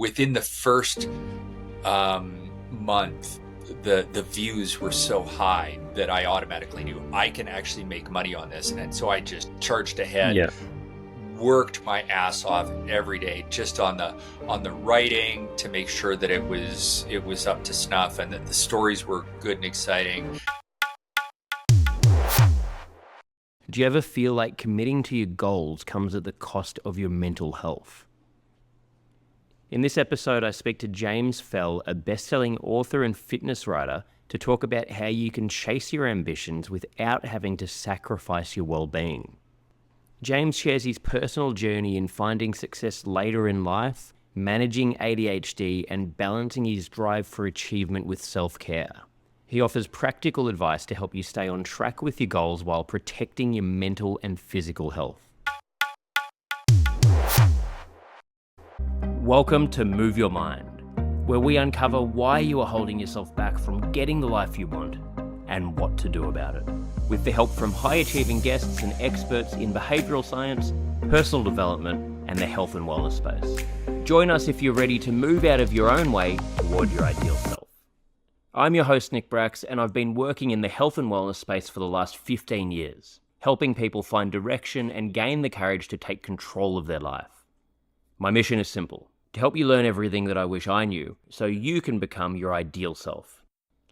within the first month, the views were so high that I automatically knew I can actually make money on this. And so I just charged ahead. Yeah. Worked my ass off every day just on the writing to make sure that it was up to snuff and that the stories were good and exciting. Do you ever feel like committing to your goals comes at the cost of your mental health? In this episode, I speak to James Fell, a best-selling author and fitness writer, to talk about how you can chase your ambitions without having to sacrifice your well-being. James shares his personal journey in finding success later in life, managing ADHD, and balancing his drive for achievement with self-care. He offers practical advice to help you stay on track with your goals while protecting your mental and physical health. Welcome to Move Your Mind, where we uncover why you are holding yourself back from getting the life you want and what to do about it, with the help from high-achieving guests and experts in behavioural science, personal development, and the health and wellness space. Join us if you're ready to move out of your own way toward your ideal self. I'm your host, Nick Brax, and I've been working in the health and wellness space for the last 15 years, helping people find direction and gain the courage to take control of their life. My mission is simple: to help you learn everything that I wish I knew, so you can become your ideal self.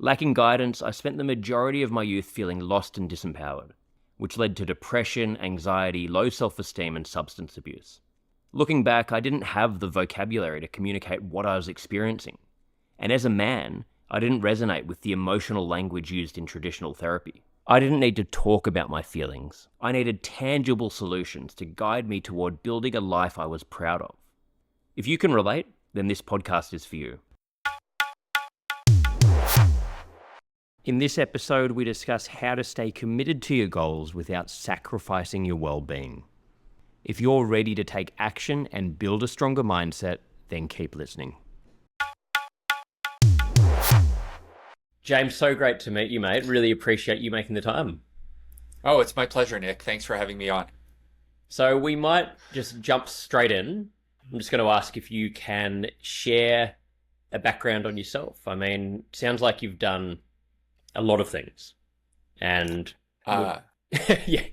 Lacking guidance, I spent the majority of my youth feeling lost and disempowered, which led to depression, anxiety, low self-esteem, and substance abuse. Looking back, I didn't have the vocabulary to communicate what I was experiencing. And as a man, I didn't resonate with the emotional language used in traditional therapy. I didn't need to talk about my feelings. I needed tangible solutions to guide me toward building a life I was proud of. If you can relate, then this podcast is for you. In this episode, we discuss how to stay committed to your goals without sacrificing your well-being. If you're ready to take action and build a stronger mindset, then keep listening. James, so great to meet you, mate. Really appreciate you making the time. Oh, it's my pleasure, Nick. Thanks for having me on. So we might just jump straight in. I'm just going to ask if you can share a background on yourself. I mean, sounds like you've done a lot of things, and yeah, a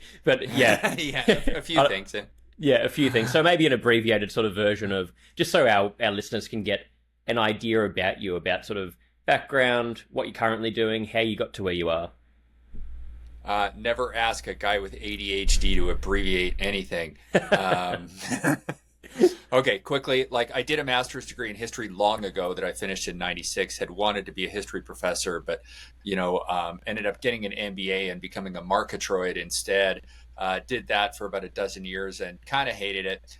few things. Yeah, a few things. So maybe an abbreviated sort of version of, just so our listeners can get an idea about you, about sort of background, what you're currently doing, how you got to where you are. Never ask a guy with ADHD to abbreviate anything. Okay, quickly, I did a master's degree in history long ago that I finished in '96, had wanted to be a history professor, but, ended up getting an MBA and becoming a marketroid instead. Did that for about a dozen years and kind of hated it.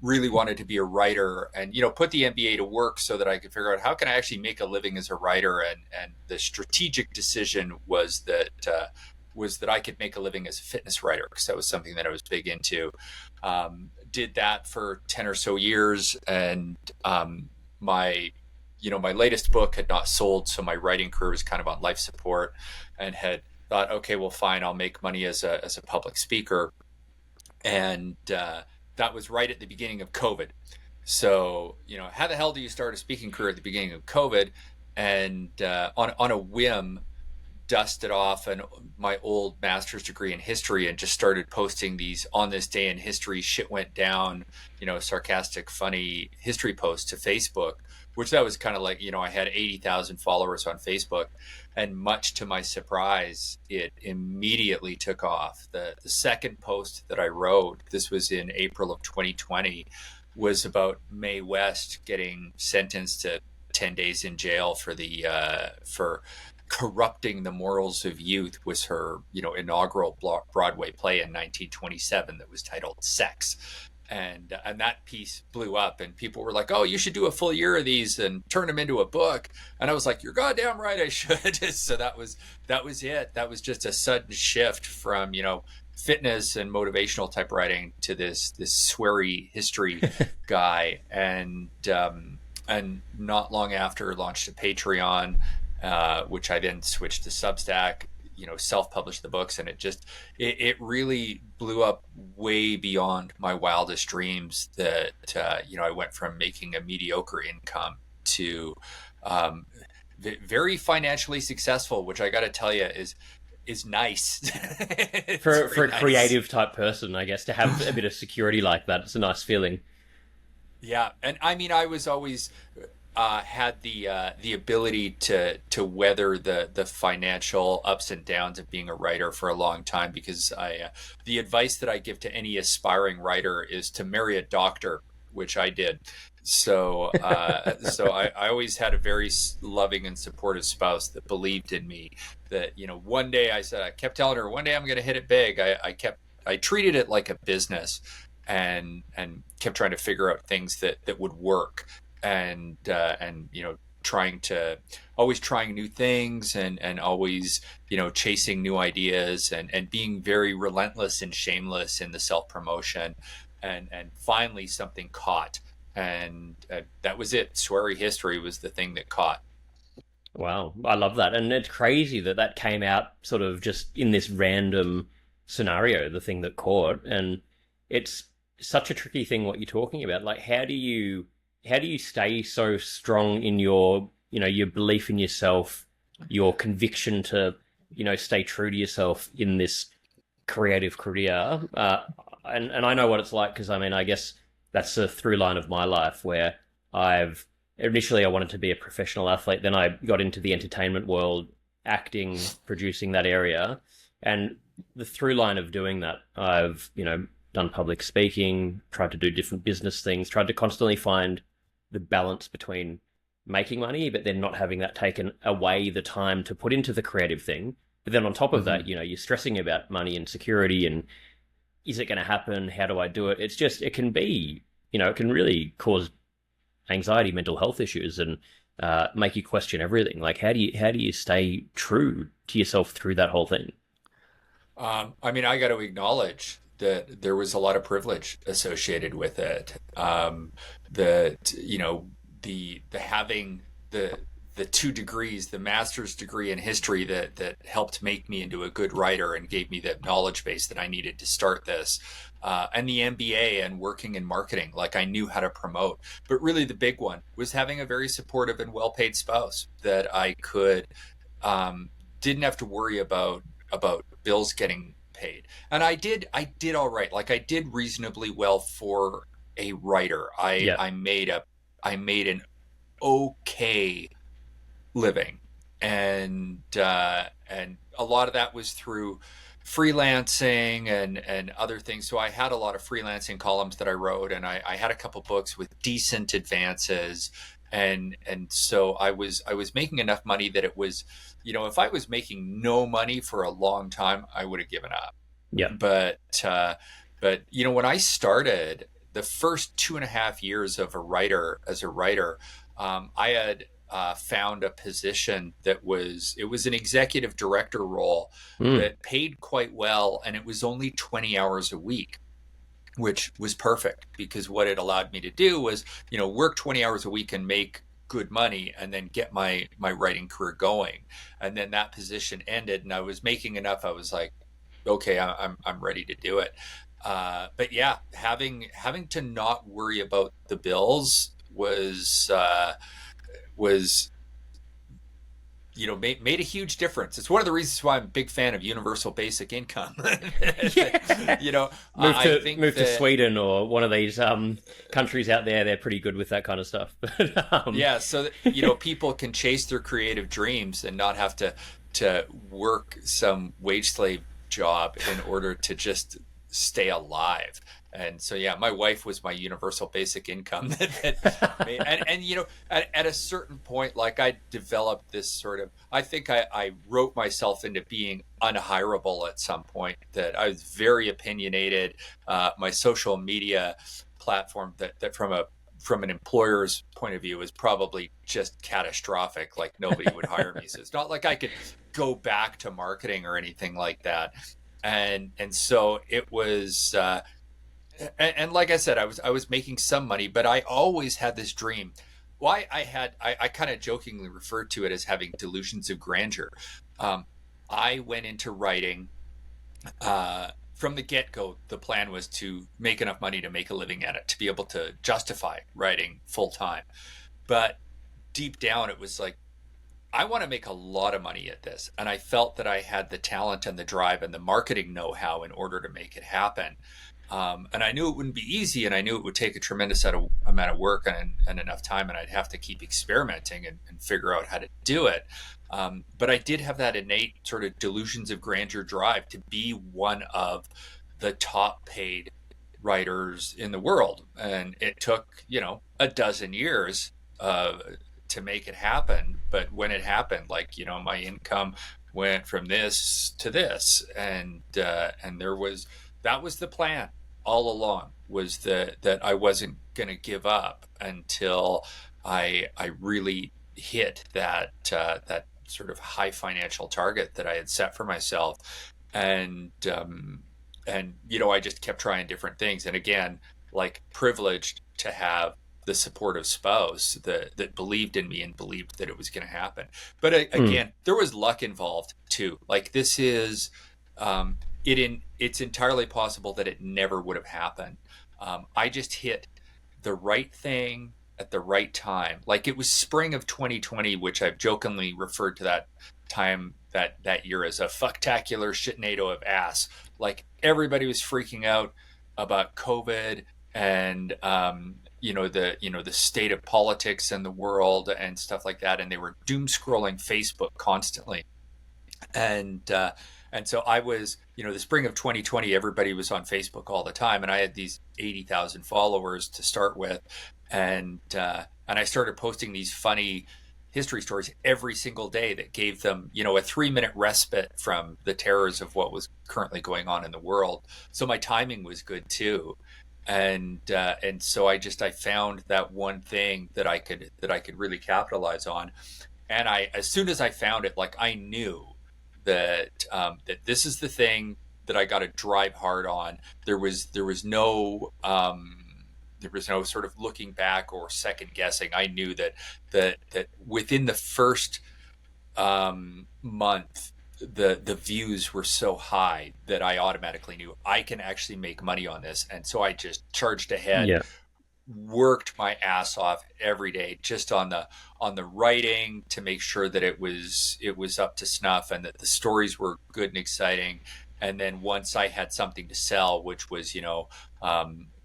Really wanted to be a writer and, put the MBA to work so that I could figure out how can I actually make a living as a writer. And the strategic decision was that I could make a living as a fitness writer, because that was something that I was big into. Did that for 10 or so years, and my latest book had not sold, so my writing career was kind of on life support, and had thought, okay, well, fine, I'll make money as a public speaker. And that was right at the beginning of COVID. So, how the hell do you start a speaking career at the beginning of COVID? And on a whim, dusted off my old master's degree in history and just started posting these on this day in history shit went down, sarcastic, funny history posts to Facebook, which that was kind of like, I had 80,000 followers on Facebook, and much to my surprise, it immediately took off. The second post that I wrote, this was in April of 2020, was about Mae West getting sentenced to 10 days in jail for corrupting the morals of youth, was her, inaugural Broadway play in 1927 that was titled Sex. And that piece blew up, and people were like, oh, you should do a full year of these and turn them into a book. And I was like, you're goddamn right, I should. So that was it. That was just a sudden shift from, fitness and motivational type writing to this sweary history guy. And not long after, launched a Patreon, which I then switched to Substack. self-publish the books, and it really blew up way beyond my wildest dreams. That I went from making a mediocre income to um, very financially successful, which I got to tell you is nice. It's For very a nice. creative type person, I guess, to have a bit of security like that, it's a nice feeling. Yeah, and I mean, I was always had the ability to weather the financial ups and downs of being a writer for a long time, because the advice that I give to any aspiring writer is to marry a doctor, which I did. So I always had a very loving and supportive spouse that believed in me. That one day I kept telling her, one day I'm going to hit it big. I treated it like a business, and kept trying to figure out things that would work, and trying to always trying new things, and always chasing new ideas, and being very relentless and shameless in the self promotion, and finally something caught, and that was it. Sweary history was the thing that caught. Wow, I love that. And it's crazy that that came out sort of just in this random scenario, the thing that caught. And it's such a tricky thing what you're talking about. Like how do you stay so strong in your belief in yourself, your conviction to, stay true to yourself in this creative career? And I know what it's like, because I mean, I guess that's a through line of my life where I've initially I wanted to be a professional athlete, then I got into the entertainment world, acting, producing that area, and the through line of doing that, I've done public speaking, tried to do different business things, tried to constantly find the balance between making money, but then not having that taken away the time to put into the creative thing. But then on top of that, Hmm. you're stressing about money and security and is it going to happen? How do I do it? It's just, it can be, it can really cause anxiety, mental health issues, and make you question everything. Like, how do you stay true to yourself through that whole thing? I mean, I got to acknowledge that there was a lot of privilege associated with it. That the having the 2 degrees, the master's degree in history that helped make me into a good writer and gave me that knowledge base that I needed to start this, and the MBA and working in marketing, like I knew how to promote. But really, the big one was having a very supportive and well-paid spouse that I could didn't have to worry about bills getting paid. And I did all right. Like I did reasonably well for a writer. I Yeah, I made an okay living, and a lot of that was through freelancing and other things. So I had a lot of freelancing columns that I wrote, and I had a couple books with decent advances, and so I was making enough money that it was, if I was making no money for a long time, I would have given up. yeah. But when I started the first 2.5 years as a writer, I had found a position it was an executive director role Mm, that paid quite well, and it was only 20 hours a week, which was perfect, because what it allowed me to do was, work 20 hours a week and make good money, and then get my writing career going. And then that position ended, and I was making enough. I was like, okay, I'm ready to do it. But yeah, having to not worry about the bills was made a huge difference. It's one of the reasons why I'm a big fan of universal basic income. yeah. Move I to think move to that, Sweden or one of these countries out there. They're pretty good with that kind of stuff. But yeah, so that people can chase their creative dreams and not have to work some wage slave job in order to just stay alive. And so yeah, my wife was my universal basic income that made, and at a certain point, like, I developed this sort of, I think I wrote myself into being unhirable at some point, that I was very opinionated. My social media platform, that from an employer's point of view, is probably just catastrophic. Like, nobody would hire me. So it's not like I could go back to marketing or anything like that. And so it was, and like I said, I was making some money, but I always had this dream. Why I kind of jokingly referred to it as having delusions of grandeur. Um, I went into writing from the get-go. The plan was to make enough money to make a living at it, to be able to justify writing full time. But deep down, it was like, I want to make a lot of money at this. And I felt that I had the talent and the drive and the marketing know-how in order to make it happen. And I knew it wouldn't be easy, and I knew it would take a tremendous amount of work and enough time, and I'd have to keep experimenting and figure out how to do it. But I did have that innate sort of delusions of grandeur drive to be one of the top paid writers in the world. And it took, a dozen years to make it happen. But when it happened, like, my income went from this to this, and that was the plan all along, was that I wasn't going to give up until I really hit that sort of high financial target that I had set for myself. And I just kept trying different things, and again, like, privileged to have the supportive spouse that believed in me and believed that it was going to happen. But again, there was luck involved too. Like, this is it's entirely possible that it never would have happened. I just hit the right thing at the right time. Like, it was spring of 2020, which I've jokingly referred to that time, that year, as a fucktacular shitnado of ass. Like, everybody was freaking out about COVID and the state of politics in the world and stuff like that, and they were doom scrolling Facebook constantly. And so I was, the spring of 2020, everybody was on Facebook all the time, and I had these 80,000 followers to start with, and I started posting these funny history stories every single day that gave them, a 3-minute respite from the terrors of what was currently going on in the world. So my timing was good too. And so I found that one thing that I could really capitalize on. And as soon as I found it, like, I knew that this is the thing that I got to drive hard on. There was no sort of looking back or second guessing. I knew that within the first month, the views were so high that I automatically knew I can actually make money on this. And so I just charged ahead. Yeah. Worked my ass off every day just on the writing to make sure that it was up to snuff and that the stories were good and exciting. And then once I had something to sell, which was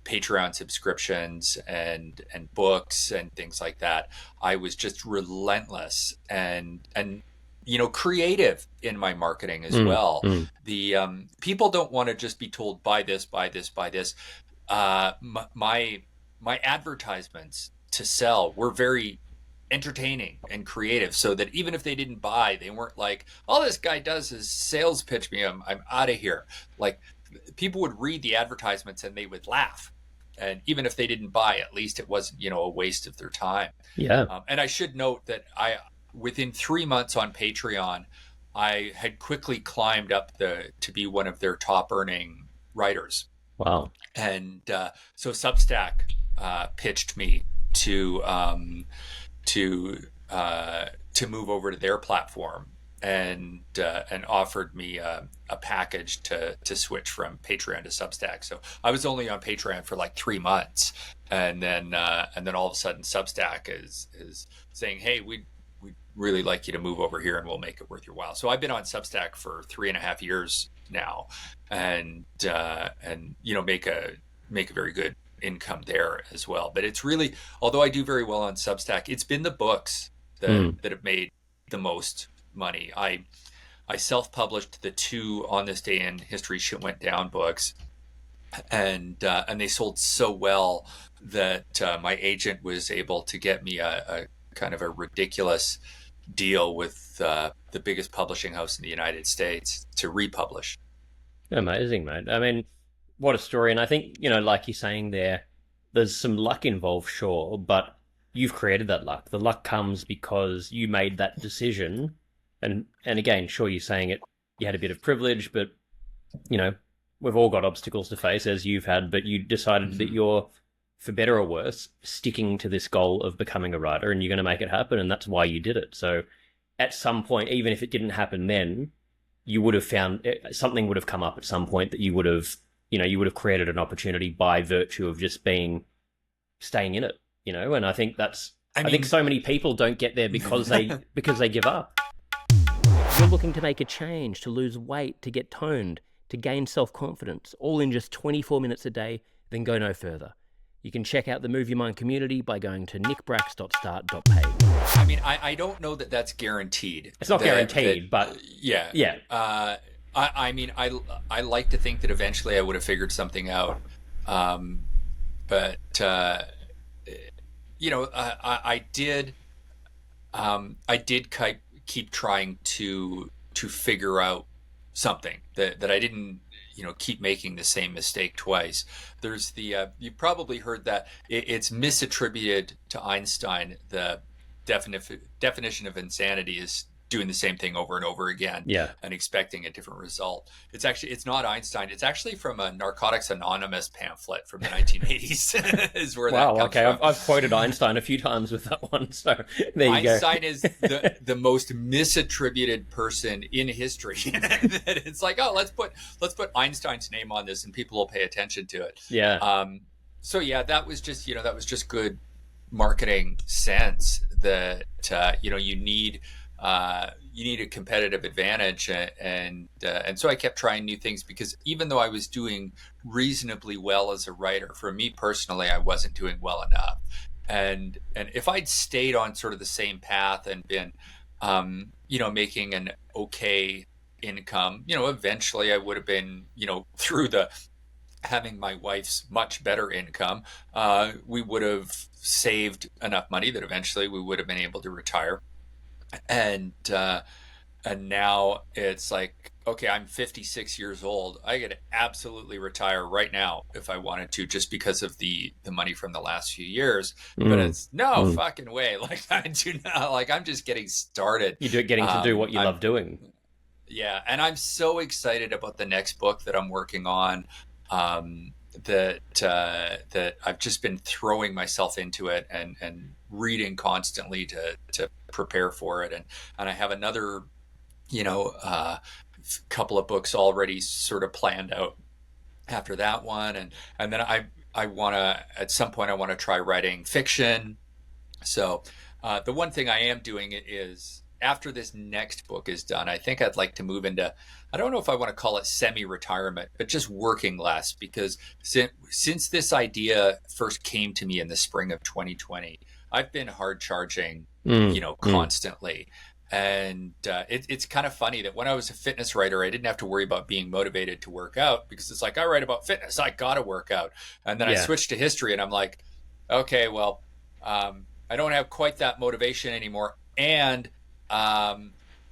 Patreon subscriptions and books and things like that, I was just relentless and creative in my marketing as well. The people don't want to just be told, buy this, buy this, buy this. My advertisements to sell were very entertaining and creative, so that even if they didn't buy, they weren't like, all this guy does is sales pitch me, I'm out of here. Like, people would read the advertisements and they would laugh. And even if they didn't buy, at least it wasn't, a waste of their time. Yeah. And I should note that within 3 months on Patreon, I had quickly climbed up to be one of their top earning writers. Wow. And so Substack pitched me to move over to their platform, and offered me a package to switch from Patreon to Substack. So I was only on Patreon for like 3 months, and then all of a sudden Substack is saying, hey, we'd really like you to move over here and we'll make it worth your while. So I've been on Substack for 3.5 years now, and make a very good income there as well. But it's really, although I do very well on Substack, it's been the books that have made the most money. I self-published the 2 On This Day in History Shit Went Down books, and they sold so well that my agent was able to get me a kind of a ridiculous deal with the biggest publishing house in the United States to republish. Amazing, mate. I mean, what a story. And I think, like you're saying there's some luck involved, sure, but you've created that luck. The luck comes because you made that decision. And again, sure, you're saying it, you had a bit of privilege, but, we've all got obstacles to face, as you've had, but you decided that you're, for better or worse, sticking to this goal of becoming a writer, and you're going to make it happen, and that's why you did it. So at some point, even if it didn't happen then, you would have found something would have come up at some point that you would have, you would have created an opportunity by virtue of just staying in it, and I think I think so many people don't get there because they give up. You're looking to make a change, to lose weight, to get toned, to gain self-confidence, all in just 24 minutes a day, then go no further. You can check out the Move Your Mind community by going to nickbrax.start.page. I mean, I don't know that that's guaranteed. It's not guaranteed, but yeah. I mean, I like to think that eventually I would have figured something out. But I did keep trying to figure out something that I didn't, keep making the same mistake twice. There's you probably heard that it's misattributed to Einstein. The definition of insanity is doing the same thing over and over again, and expecting a different result. It's not Einstein. It's actually from a Narcotics Anonymous pamphlet from the 1980s. Is where that comes from. I've quoted Einstein a few times with that one. So there you go. Einstein is the most misattributed person in history. It's like, oh, let's put Einstein's name on this, and people will pay attention to it. Yeah. So yeah, that was just good marketing sense that you need a competitive advantage, and so I kept trying new things, because even though I was doing reasonably well as a writer, for me personally, I wasn't doing well enough. And if I'd stayed on sort of the same path and been, making an okay income, eventually I would have been, through having my wife's much better income, we would have saved enough money that eventually we would have been able to retire. And now it's like, okay, I'm 56 years old. I could absolutely retire right now if I wanted to, just because of the money from the last few years. But it's no fucking way. Like, I do not. Like, I'm just getting started. You're getting to do what you love doing. Yeah, and I'm so excited about the next book that I'm working on. That I've just been throwing myself into it and reading constantly to prepare for it, and I have another couple of books already sort of planned out after that one, and then I want to, at some point, I want to try writing fiction. So the one thing I am doing is, after this next book is done, I think I'd like to move into, I don't know if I want to call it semi-retirement, but just working less, because since this idea first came to me in the spring of 2020, I've been hard charging, constantly. And it's kind of funny that when I was a fitness writer, I didn't have to worry about being motivated to work out, because it's like, I write about fitness, I got to work out. And then I switched to history, and I'm like, okay, well, I don't have quite that motivation anymore. And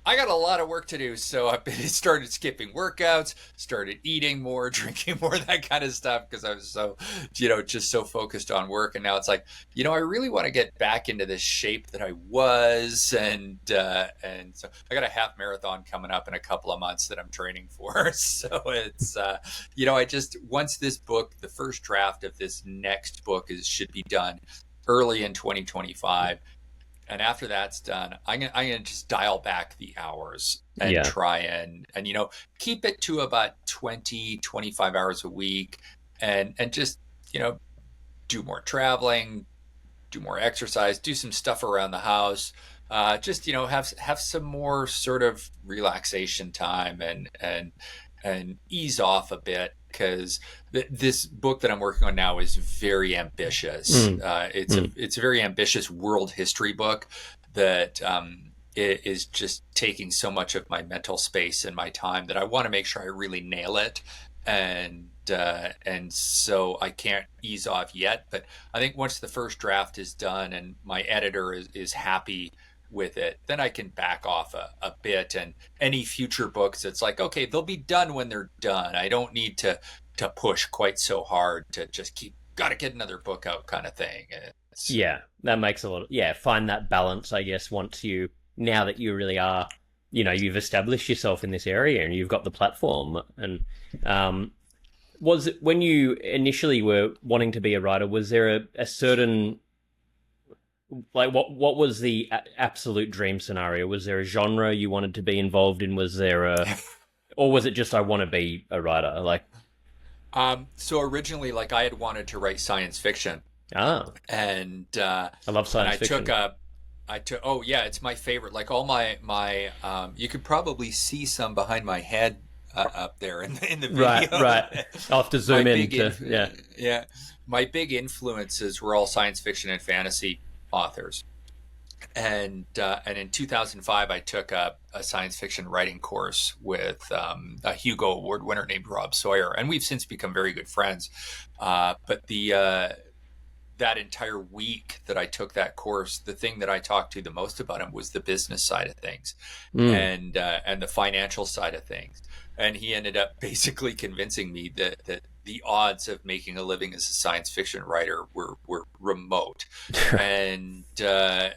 I got a lot of work to do. So I started skipping workouts, started eating more, drinking more, that kind of stuff, because I was so, just so focused on work. And now it's like, I really want to get back into this shape that I was. And so I got a half marathon coming up in a couple of months that I'm training for. So it's, once this book, the first draft of this next book should be done early in 2025. And after that's done, I'm gonna just dial back the hours and try and keep it to about 20, 25 hours a week, and just, do more traveling, do more exercise, do some stuff around the house, just, have some more sort of relaxation time and ease off a bit, because this book that I'm working on now is very ambitious. It's a very ambitious world history book that it is just taking so much of my mental space and my time that I want to make sure I really nail it. And so I can't ease off yet. But I think once the first draft is done and my editor is happy with it, then I can back off a bit, and any future books, it's like, okay, they'll be done when they're done. I don't need to push quite so hard to just gotta get another book out kind of thing. That makes a lot of, find that balance, I guess, now that you really are, you've established yourself in this area and you've got the platform. And was it, when you initially were wanting to be a writer, was there a certain, like, what was the absolute dream scenario? Was there a genre you wanted to be involved in? Was there or was it just I want to be a writer? Like, So originally, like I had wanted to write science fiction, ah, and I love and science fiction. I took oh yeah, it's my favorite. Like all my you could probably see some behind my head up there in the Right, video. right. I'll have to my zoom in big to inf- yeah. yeah, my big influences were all science fiction and fantasy authors. And in 2005, I took a science fiction writing course with a Hugo Award winner named Rob Sawyer, and we've since become very good friends. But the that entire week that I took that course, the thing that I talked to the most about him was the business side of things, Mm, and the financial side of things. And he ended up basically convincing me that the odds of making a living as a science fiction writer were remote, and that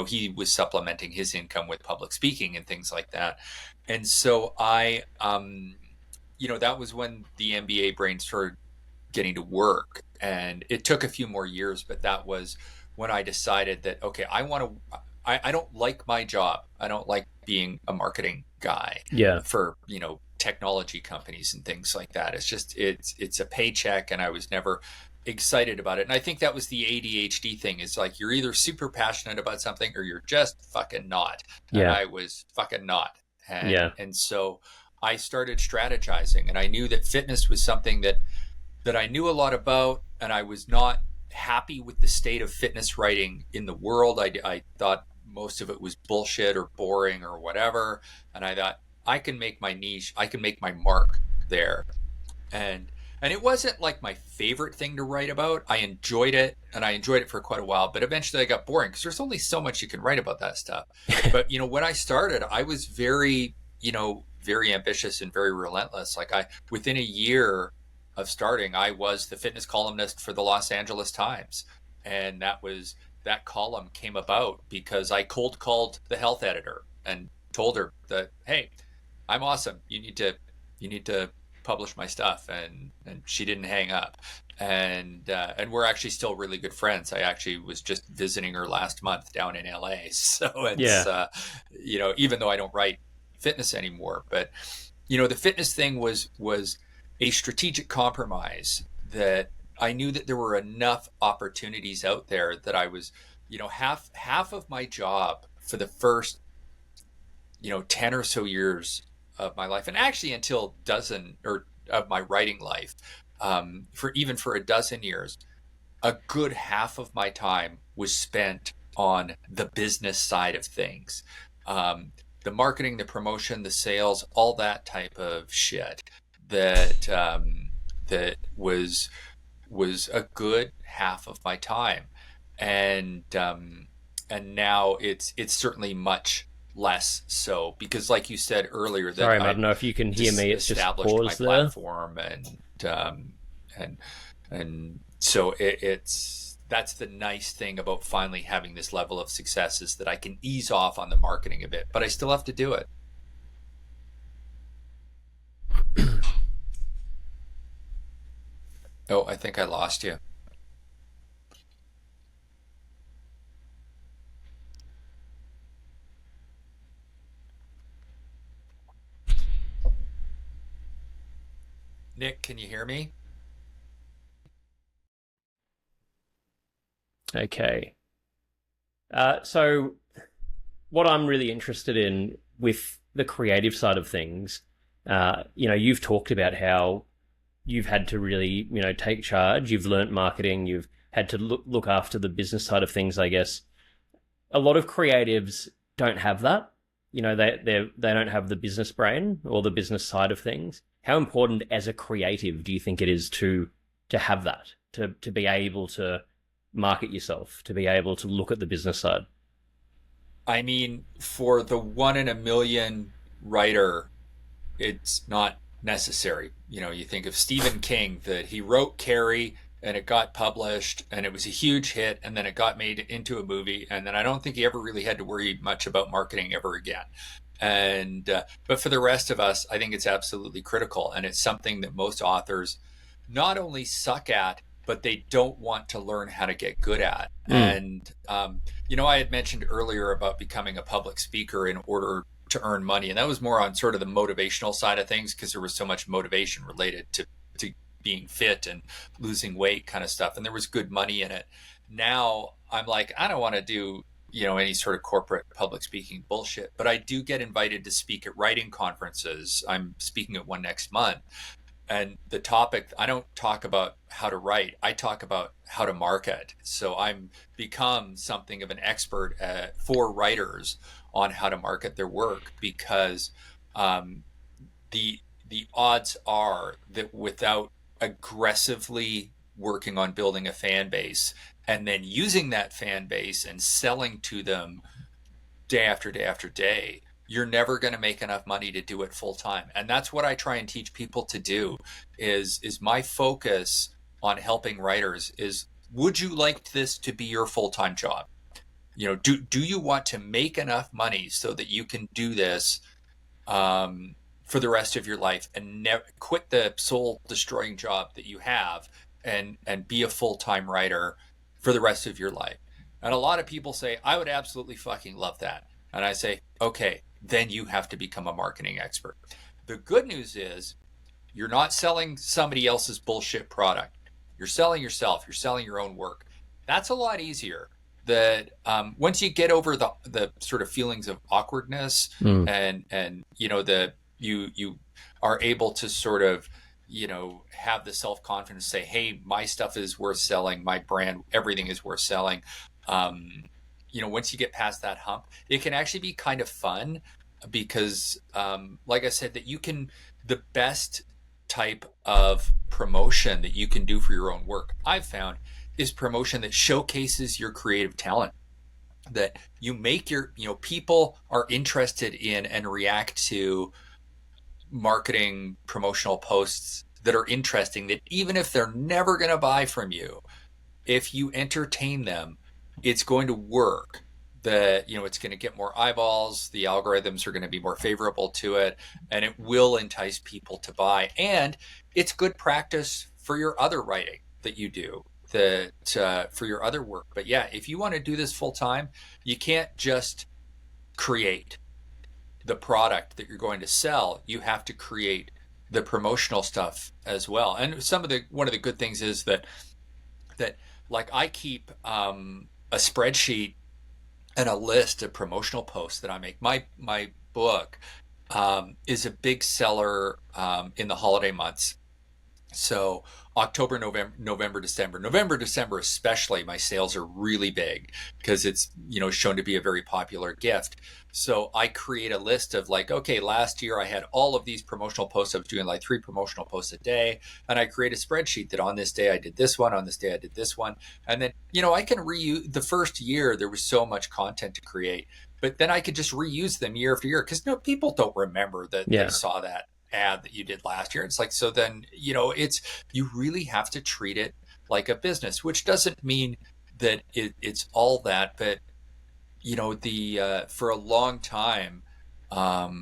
he was supplementing his income with public speaking and things like that. And so that was when the MBA brain started getting to work, and it took a few more years, but that was when I decided that okay, I don't like my job. I don't like being a marketing guy yeah, for technology companies and things like that. It's just it's a paycheck, and I was never excited about it. And I think that was the ADHD thing, is like you're either super passionate about something or you're just fucking not. And yeah, I was fucking not. and yeah, and so I started strategizing, and I knew that fitness was something that I knew a lot about, and I was not happy with the state of fitness writing in the world. I thought most of it was bullshit or boring or whatever, and I thought I can make my niche, I can make my mark there. And it wasn't like my favorite thing to write about. I enjoyed it, and I enjoyed it for quite a while, but eventually I got boring because there's only so much you can write about that stuff. But when I started, I was very ambitious and very relentless. Like within a year of starting, I was the fitness columnist for the Los Angeles Times. And that column came about because I cold called the health editor and told her that, hey, I'm awesome. You need to publish my stuff. And she didn't hang up. And we're actually still really good friends. I actually was just visiting her last month down in LA. So it's yeah. even though I don't write fitness anymore, but the fitness thing was a strategic compromise, that I knew that there were enough opportunities out there that I was, half of my job for the first, 10 or so years of my life, and actually until dozen or of my writing life, for a dozen years, a good half of my time was spent on the business side of things. The marketing, the promotion, the sales, all that type of shit that was a good half of my time. And now it's certainly much less so, because like you said earlier, Sorry, that I I've don't know if you can hear me. It's just established my paused there. platform, and and so it's that's the nice thing about finally having this level of success, is that I can ease off on the marketing a bit, but I still have to do it. Oh, I think I lost you. Nick, can you hear me? Okay. So what I'm really interested in with the creative side of things, you've talked about how you've had to really, take charge. You've learnt marketing. You've had to look after the business side of things, I guess. A lot of creatives don't have that. They don't have the business brain or the business side of things. How important as a creative do you think it is to have that, to be able to market yourself, to be able to look at the business side? I mean, for the one in a million writer, it's not necessary. You think of Stephen King, that he wrote Carrie and it got published and it was a huge hit, and then it got made into a movie, and then I don't think he ever really had to worry much about marketing ever again. And but for the rest of us, I think it's absolutely critical, and it's something that most authors not only suck at, but they don't want to learn how to get good at. Mm. And I had mentioned earlier about becoming a public speaker in order to earn money. And that was more on sort of the motivational side of things, because there was so much motivation related to being fit and losing weight kind of stuff. And there was good money in it. Now I'm like, I don't want to do, any sort of corporate public speaking bullshit, but I do get invited to speak at writing conferences. I'm speaking at one next month. And the topic, I don't talk about how to write, I talk about how to market. So I'm become something of an expert for writers on how to market their work, because the odds are that without aggressively working on building a fan base and then using that fan base and selling to them day after day after day, you're never going to make enough money to do it full time. And that's what I try and teach people to do is my focus on helping writers is, would you like this to be your full-time job? Do you want to make enough money so that you can do this for the rest of your life and never quit the soul destroying job that you have and be a full-time writer for the rest of your life? And a lot of people say, I would absolutely fucking love that. And I say, okay, then you have to become a marketing expert. The good news is you're not selling somebody else's bullshit product. You're selling yourself. You're selling your own work. That's a lot easier. That once you get over the sort of feelings of awkwardness and you are able to sort of have the self-confidence, say, hey, my stuff is worth selling, my brand, everything is worth selling. Once you get past that hump, it can actually be kind of fun because, like I said, the best type of promotion that you can do for your own work, I've found, is promotion that showcases your creative talent, that you make people are interested in and react to marketing promotional posts that are interesting, that even if they're never going to buy from you, if you entertain them, it's going to work. It's going to get more eyeballs, the algorithms are going to be more favorable to it, and it will entice people to buy. And it's good practice for your other writing that you do, for your other work. But yeah, if you want to do this full time, you can't just create the product that you're going to sell. You have to create the promotional stuff as well. And one of the good things is that like I keep a spreadsheet and a list of promotional posts that I make. My book is a big seller in the holiday months. So October, November, December especially, my sales are really big because it's shown to be a very popular gift. So I create a list of like, okay, last year I had all of these promotional posts. I was doing like 3 promotional posts a day, and I create a spreadsheet that on this day I did this one, on this day I did this one, and then I can reuse. The first year there was so much content to create, but then I could just reuse them year after year because people don't remember that they saw that ad that you did last year. It's like, so then you really have to treat it like a business, which doesn't mean that it's all that, but for a long time, about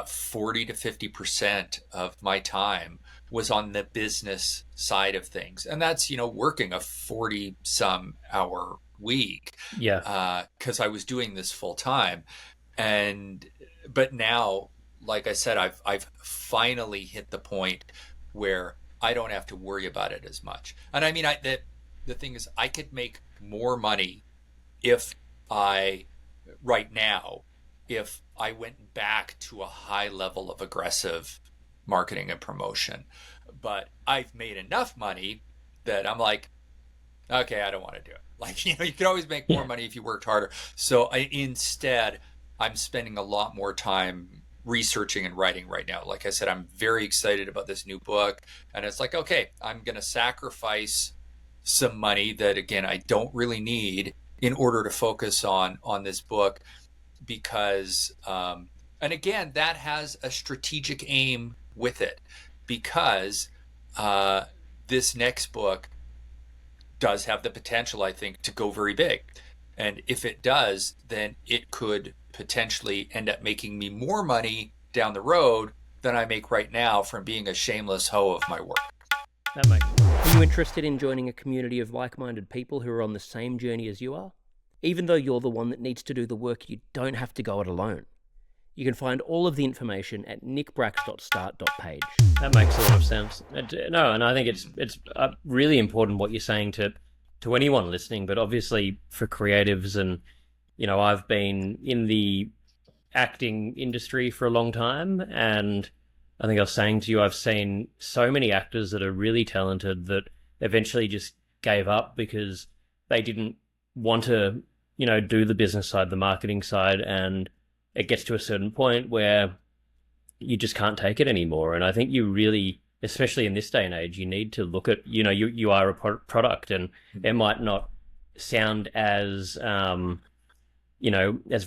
40 to 50% of my time was on the business side of things, and that's working a 40 some hour week, because I was doing this full time. But now, like I said, I've finally hit the point where I don't have to worry about it as much. And I mean, the thing is, I could make more money if I went back to a high level of aggressive marketing and promotion. But I've made enough money that I'm like, okay, I don't want to do it. Like, you can always make more money if you worked harder. So instead, I'm spending a lot more time researching and writing right now. Like I said, I'm very excited about this new book, and it's like, okay, I'm going to sacrifice some money that, again, I don't really need in order to focus on this book, because and again, that has a strategic aim with it, because this next book does have the potential, I think, to go very big. And if it does, then it could potentially end up making me more money down the road than I make right now from being a shameless hoe of my work. That makes sense. Are you interested in joining a community of like-minded people who are on the same journey as you are? Even though you're the one that needs to do the work, you don't have to go it alone. You can find all of the information at nickbracks.start.page. That makes a lot of sense. No, and I think it's really important what you're saying to anyone listening, but obviously for creatives. And I've been in the acting industry for a long time, and I think I was saying to you, I've seen so many actors that are really talented that eventually just gave up because they didn't want to, do the business side, the marketing side, and it gets to a certain point where you just can't take it anymore. And I think you really, especially in this day and age, you need to look at, you are a product, and it might not sound as, as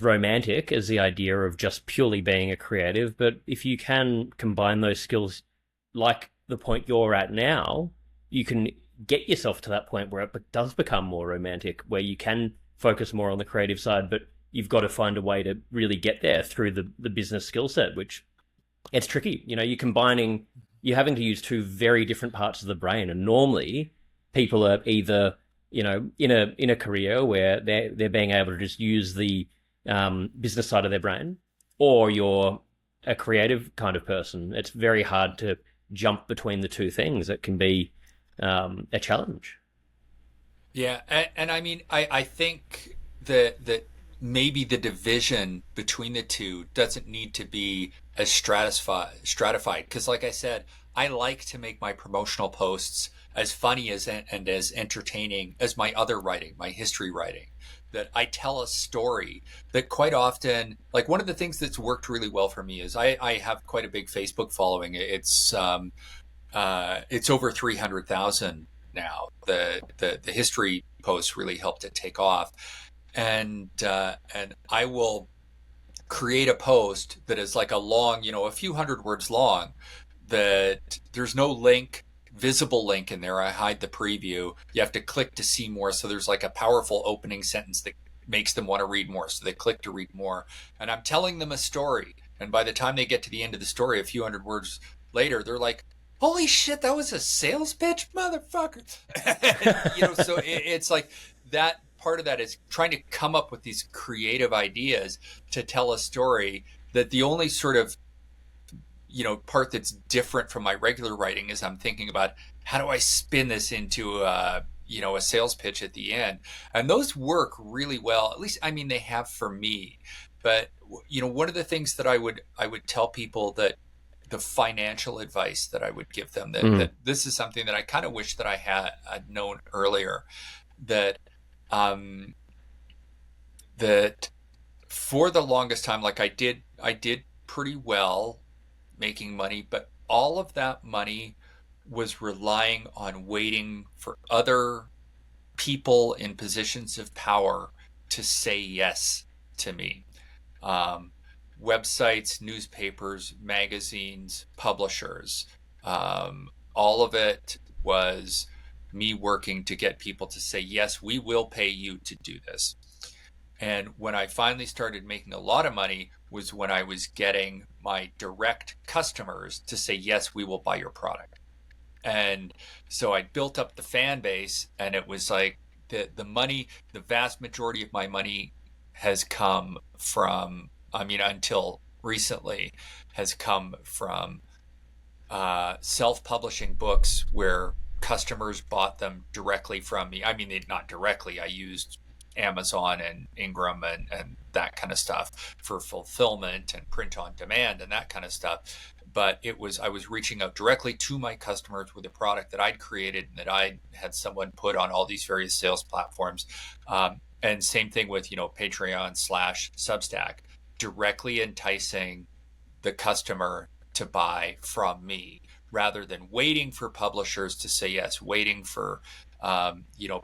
romantic as the idea of just purely being a creative. But if you can combine those skills, like the point you're at now, you can get yourself to that point where it does become more romantic, where you can focus more on the creative side, but you've got to find a way to really get there through the business skill set, which it's tricky. You're having to use two very different parts of the brain. And normally people are either, in a career where they're being able to just use the business side of their brain, or you're a creative kind of person. It's very hard to jump between the two things. It can be a challenge. Yeah, and I mean, I think that maybe the division between the two doesn't need to be as stratified. Because, like I said, I like to make my promotional posts as funny and as entertaining as my other writing, my history writing. That I tell a story that quite often, like one of the things that's worked really well for me is I have quite a big Facebook following. It's over 300,000 now. The history posts really helped it take off, and I will create a post that is like a long, a few hundred words long, that there's no visible link in there. I hide the preview. You have to click to see more. So there's like a powerful opening sentence that makes them want to read more. So they click to read more. And I'm telling them a story. And by the time they get to the end of the story, a few hundred words later, they're like, holy shit, that was a sales pitch, motherfucker. So it's like that part of that is trying to come up with these creative ideas to tell a story, that the only sort of part that's different from my regular writing is I'm thinking about how do I spin this into a sales pitch at the end. And those work really well. At least, I mean, they have for me. But, one of the things that I would tell people, that the financial advice that I would give them, that this is something that I kind of wish that I had known earlier, that for the longest time, like I did pretty well making money, but all of that money was relying on waiting for other people in positions of power to say yes to me. Websites, newspapers, magazines, publishers, all of it was me working to get people to say, yes, we will pay you to do this. And when I finally started making a lot of money was when I was getting my direct customers to say, yes, we will buy your product. And so I built up the fan base, and it was like the money, the vast majority of my money has come from, until recently, has come from self-publishing books where customers bought them directly from me. I mean, not directly. I used Amazon and Ingram and that kind of stuff for fulfillment and print on demand and that kind of stuff. But I was reaching out directly to my customers with a product that I'd created and that I had someone put on all these various sales platforms. And same thing with, Patreon/Substack, directly enticing the customer to buy from me rather than waiting for publishers to say yes, waiting for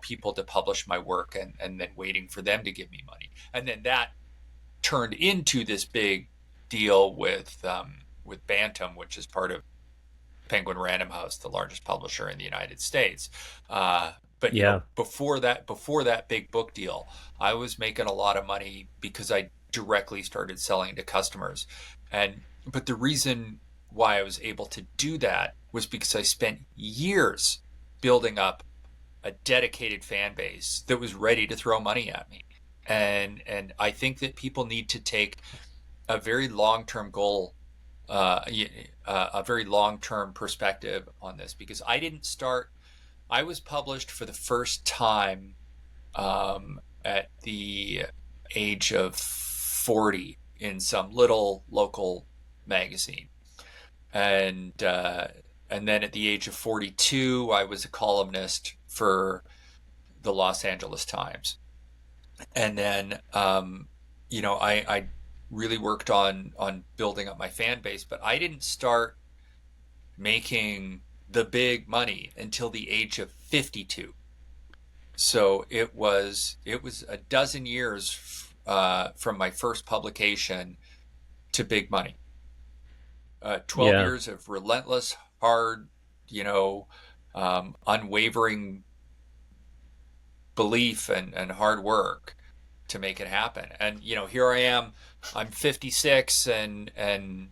people to publish my work and then waiting for them to give me money. And then that turned into this big deal with Bantam, which is part of Penguin Random House, the largest publisher in the United States. But before that big book deal, I was making a lot of money because I directly started selling to customers. But the reason why I was able to do that was because I spent years building up a dedicated fan base that was ready to throw money at me. And I think that people need to take a very long-term goal, a very long-term perspective on this, because I was published for the first time at the age of 40 in some little local magazine. And then at the age of 42, I was a columnist for the Los Angeles Times. And then, I really worked on building up my fan base, but I didn't start making the big money until the age of 52. So it was a dozen years from my first publication to big money. 12 Yeah. years of relentless, hard, unwavering belief and hard work to make it happen. And here I am. I'm 56 and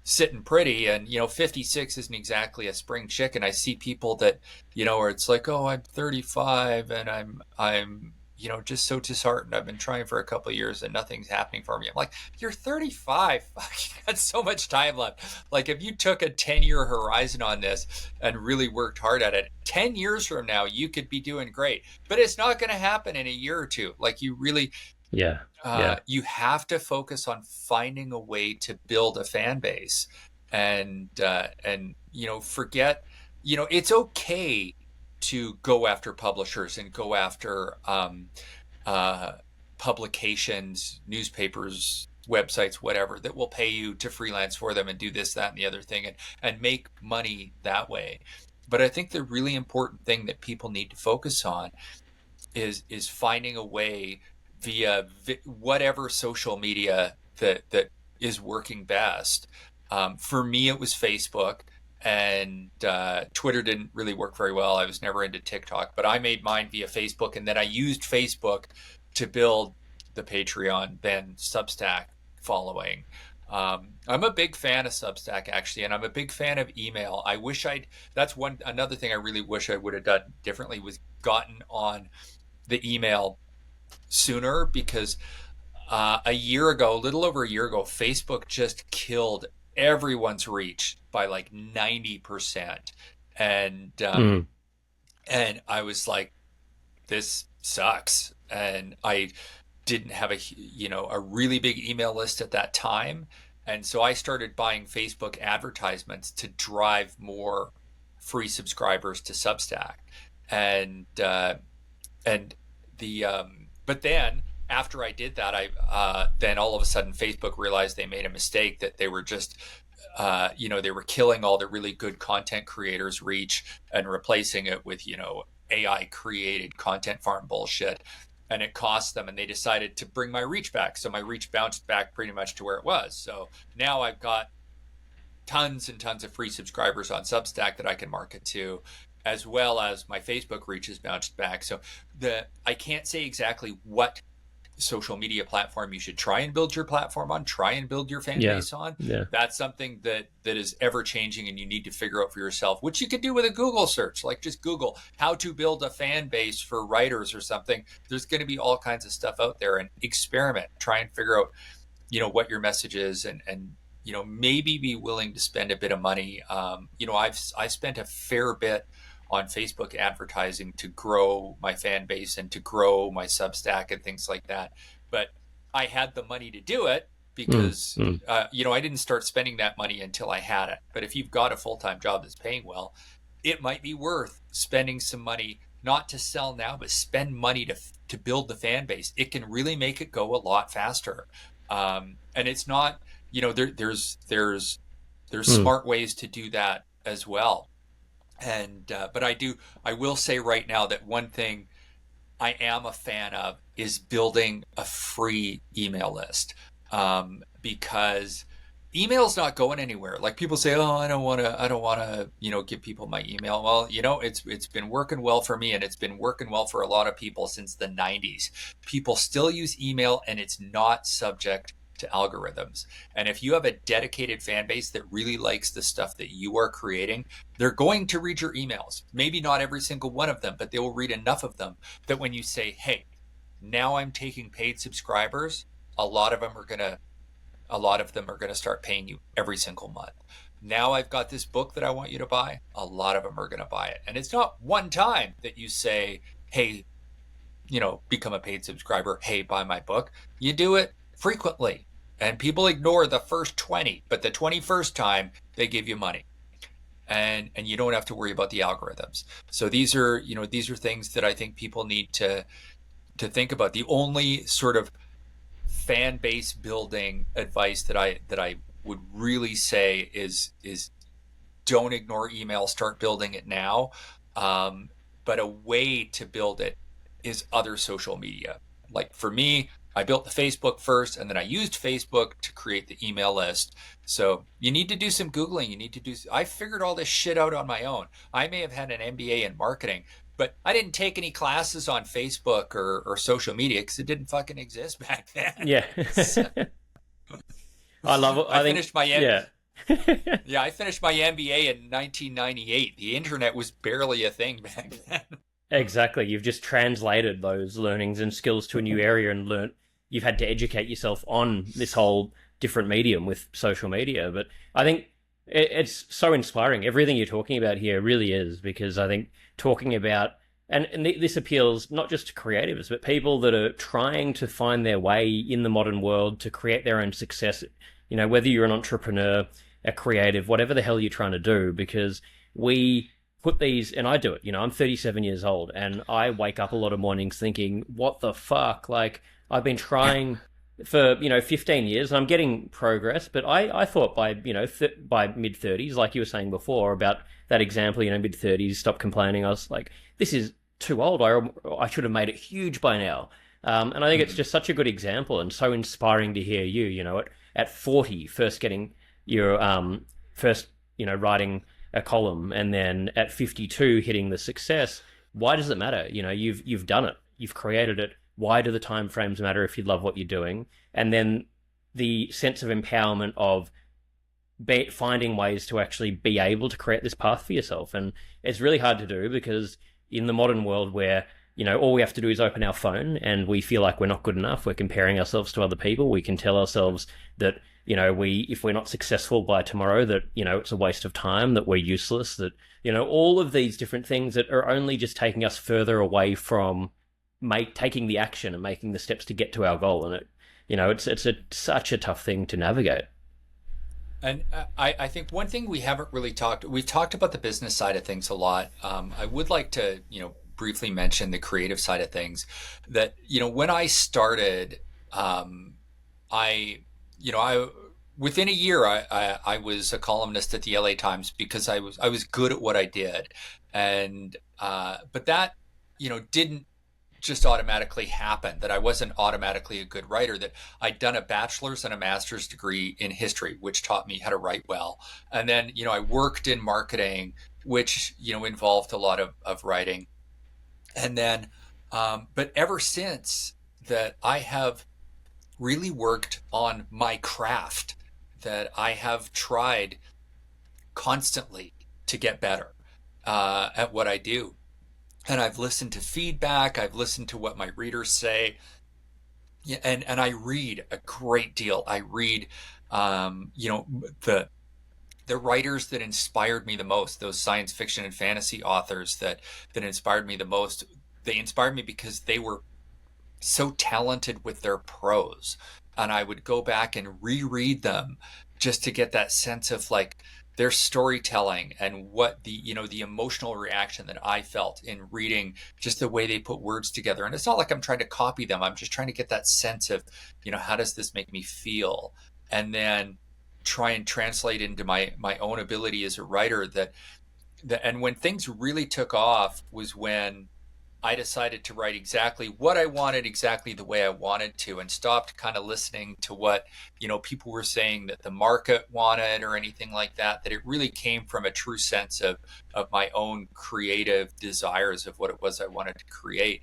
sitting pretty. And 56 isn't exactly a spring chicken. I see people that where it's like, oh, I'm 35 and I'm just so disheartened. I've been trying for a couple of years and nothing's happening for me. I'm like, you're 35. You got so much time left. Like, if you took a 10-year horizon on this and really worked hard at it, 10 years from now, you could be doing great. But it's not going to happen in a year or two. Like, you really, Yeah. Yeah. you have to focus on finding a way to build a fan base, and forget, it's okay to go after publishers and go after uh, publications, newspapers, websites, whatever, that will pay you to freelance for them and do this, that, and the other thing, and make money that way. But I think the really important thing that people need to focus on is finding a way via whatever social media that is working best. For me, it was Facebook, and Twitter didn't really work very well. I was never into TikTok, but I made mine via Facebook, and then I used Facebook to build the Patreon, then Substack following. I'm a big fan of Substack, actually, and I'm a big fan of email. That's another thing I really wish I would have done differently, was gotten on the email sooner, because a year ago, a little over a year ago, Facebook just killed everyone's reach by like 90%. And Mm. and I was like, this sucks. And I didn't have a really big email list at that time. And so I started buying Facebook advertisements to drive more free subscribers to Substack. And and the but then after I did that, I then all of a sudden Facebook realized they made a mistake, that they were just they were killing all the really good content creators' reach and replacing it with AI created content farm bullshit, and it cost them. And they decided to bring my reach back, so my reach bounced back pretty much to where it was. So now I've got tons and tons of free subscribers on Substack that I can market to, as well as my Facebook reach has bounced back. So I can't say exactly what social media platform you should try and build your platform on, try and build your fan Yeah. base on. Yeah. That's something that is ever changing, and you need to figure out for yourself, which you could do with a Google search. Like, just Google how to build a fan base for writers or something. There's going to be all kinds of stuff out there, and experiment, try and figure out what your message is, and maybe be willing to spend a bit of money. I spent a fair bit on Facebook advertising to grow my fan base and to grow my Substack and things like that. But I had the money to do it because, I didn't start spending that money until I had it. But if you've got a full-time job that's paying well, it might be worth spending some money, not to sell now, but spend money to build the fan base. It can really make it go a lot faster. And it's not, there's smart ways to do that as well. And but I will say right now that one thing I am a fan of is building a free email list, because email's not going anywhere. Like, people say, oh, I don't want to give people my email. Well, it's been working well for me, and it's been working well for a lot of people since the 90s. People still use email, and it's not subject to algorithms. And if you have a dedicated fan base that really likes the stuff that you are creating, they're going to read your emails. Maybe not every single one of them, but they will read enough of them that when you say, hey, now I'm taking paid subscribers, a lot of them are going to a lot of them are going to start paying you every single month. Now I've got this book that I want you to buy. A lot of them are going to buy it. And it's not one time that you say, hey, become a paid subscriber. Hey, buy my book. You do it frequently. And people ignore the first 20, but the 21st time they give you money. And you don't have to worry about the algorithms. So these are things that I think people need to think about. The only sort of fan base building advice that I would really say is don't ignore email, start building it now. But a way to build it is other social media. Like for me, I built the Facebook first, and then I used Facebook to create the email list. So you need to do some Googling. I figured all this shit out on my own. I may have had an MBA in marketing, but I didn't take any classes on Facebook or social media because it didn't fucking exist back then. Yeah. So, I love it. I finished my yeah. I finished my MBA in 1998. The internet was barely a thing back then. Exactly. You've just translated those learnings and skills to a new area and you've had to educate yourself on this whole different medium with social media. But I think it's so inspiring. Everything you're talking about here really is, because I think talking about, and this appeals not just to creatives, but people that are trying to find their way in the modern world to create their own success, whether you're an entrepreneur, a creative, whatever the hell you're trying to do, because we put these, and I do it, I'm 37 years old, and I wake up a lot of mornings thinking, what the fuck? Like, I've been trying for, 15 years, and I'm getting progress, but I thought by, by mid-30s, like you were saying before about that example, mid-30s, stop complaining, I was like, this is too old, I should have made it huge by now. And I think it's just such a good example and so inspiring to hear you, at 40, first getting your, writing a column, and then at 52 hitting the success. Why does it matter? You've done it, you've created it. Why do the time frames matter if you love what you're doing? And then the sense of empowerment of finding ways to actually be able to create this path for yourself. And it's really hard to do, because in the modern world where all we have to do is open our phone and we feel like we're not good enough, we're comparing ourselves to other people, we can tell ourselves that if we're not successful by tomorrow, that, it's a waste of time, that we're useless, that, all of these different things that are only just taking us further away from taking the action and making the steps to get to our goal. And it's such a tough thing to navigate. And I think one thing we've talked about the business side of things a lot. I would like to, briefly mention the creative side of things. That, when I started, within a year, I was a columnist at the LA Times because I was good at what I did, and but that didn't just automatically happen. That I wasn't automatically a good writer. That I'd done a bachelor's and a master's degree in history, which taught me how to write well, and then I worked in marketing, which involved a lot of writing, and then but ever since that I have really worked on my craft, that I have tried constantly to get better at what I do. And I've listened to feedback, I've listened to what my readers say, and I read a great deal. I read, the writers that inspired me the most, those science fiction and fantasy authors that inspired me the most. They inspired me because they were so talented with their prose, and I would go back and reread them just to get that sense of like their storytelling and what the emotional reaction that I felt in reading just the way they put words together. And it's not like I'm trying to copy them, I'm just trying to get that sense of how does this make me feel, and then try and translate into my own ability as a writer. And when things really took off was when I decided to write exactly what I wanted, exactly the way I wanted to, and stopped kind of listening to what, people were saying that the market wanted or anything like that, that it really came from a true sense of my own creative desires of what it was I wanted to create.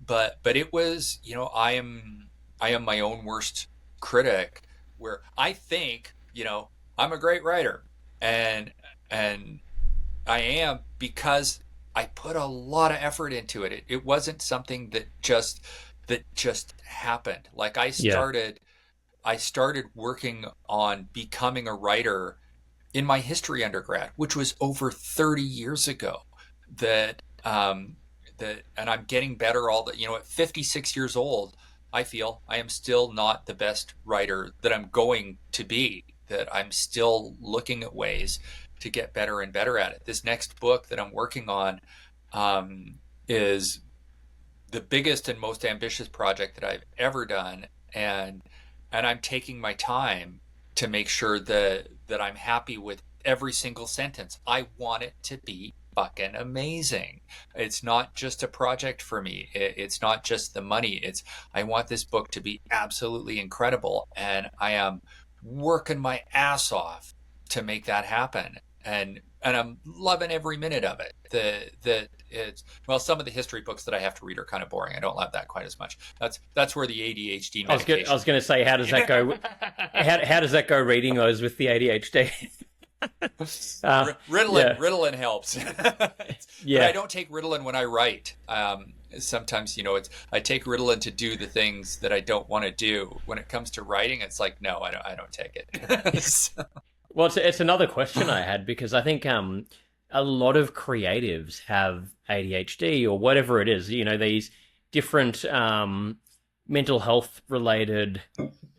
But it was, I am my own worst critic, where I think, I'm a great writer, and I am, because I put a lot of effort into it. It wasn't something that just happened. Like I started I started working on becoming a writer in my history undergrad, which was over 30 years ago. That and I'm getting better all the, at 56 years old, I feel I am still not the best writer that I'm going to be, that I'm still looking at ways to get better and better at it. This next book that I'm working on is the biggest and most ambitious project that I've ever done, and I'm taking my time to make sure that I'm happy with every single sentence. I want it to be fucking amazing. It's not just a project for me. It's not just the money. I want this book to be absolutely incredible, and I am working my ass off to make that happen. And I'm loving every minute of it. That it's, well, some of the history books that I have to read are kind of boring. I don't love that quite as much. That's where the ADHD medication. I was going to say, how does that go? How does that go reading those with the ADHD? Ritalin helps. Yeah. But I don't take Ritalin when I write. Sometimes, I take Ritalin to do the things that I don't want to do. When it comes to writing, it's like, no, I don't take it. So. Well, it's another question I had, because I think a lot of creatives have ADHD or whatever it is. These different mental health related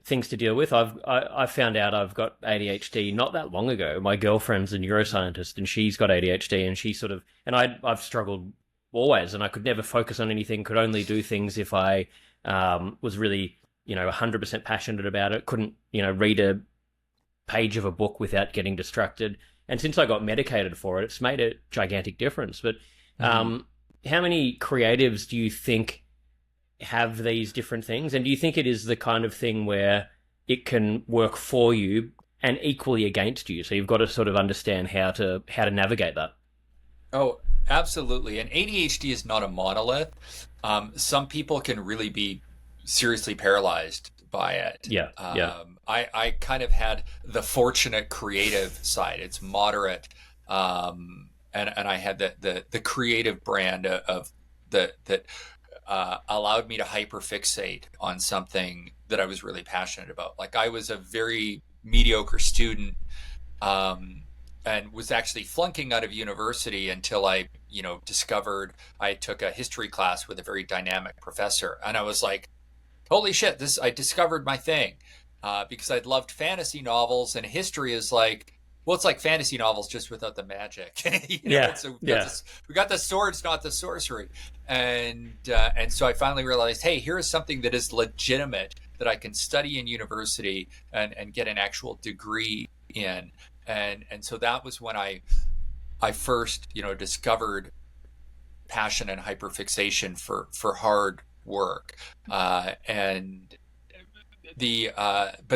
things to deal with. I found out I've got ADHD not that long ago. My girlfriend's a neuroscientist, and she's got ADHD, and she sort of, and I've struggled always, and I could never focus on anything. Could only do things if I was really 100% passionate about it. Couldn't read a page of a book without getting distracted. And since I got medicated for it, it's made a gigantic difference. But how many creatives do you think have these different things? And do you think it is the kind of thing where it can work for you and equally against you? So you've got to sort of understand how to navigate that. Oh, absolutely. And ADHD is not a monolith. Some people can really be seriously paralyzed by it. Yeah. I kind of had the fortunate creative side. It's moderate. And I had the creative brand of that allowed me to hyperfixate on something that I was really passionate about. Like, I was a very mediocre student, and was actually flunking out of university until I, discovered I took a history class with a very dynamic professor. And I was like, holy shit, I discovered my thing. Because I'd loved fantasy novels, and history is like, well, it's like fantasy novels just without the magic. So we got the swords, not the sorcery. And so I finally realized, hey, here is something that is legitimate, that I can study in university and get an actual degree in. And so that was when I first, discovered passion and hyperfixation for hard work. But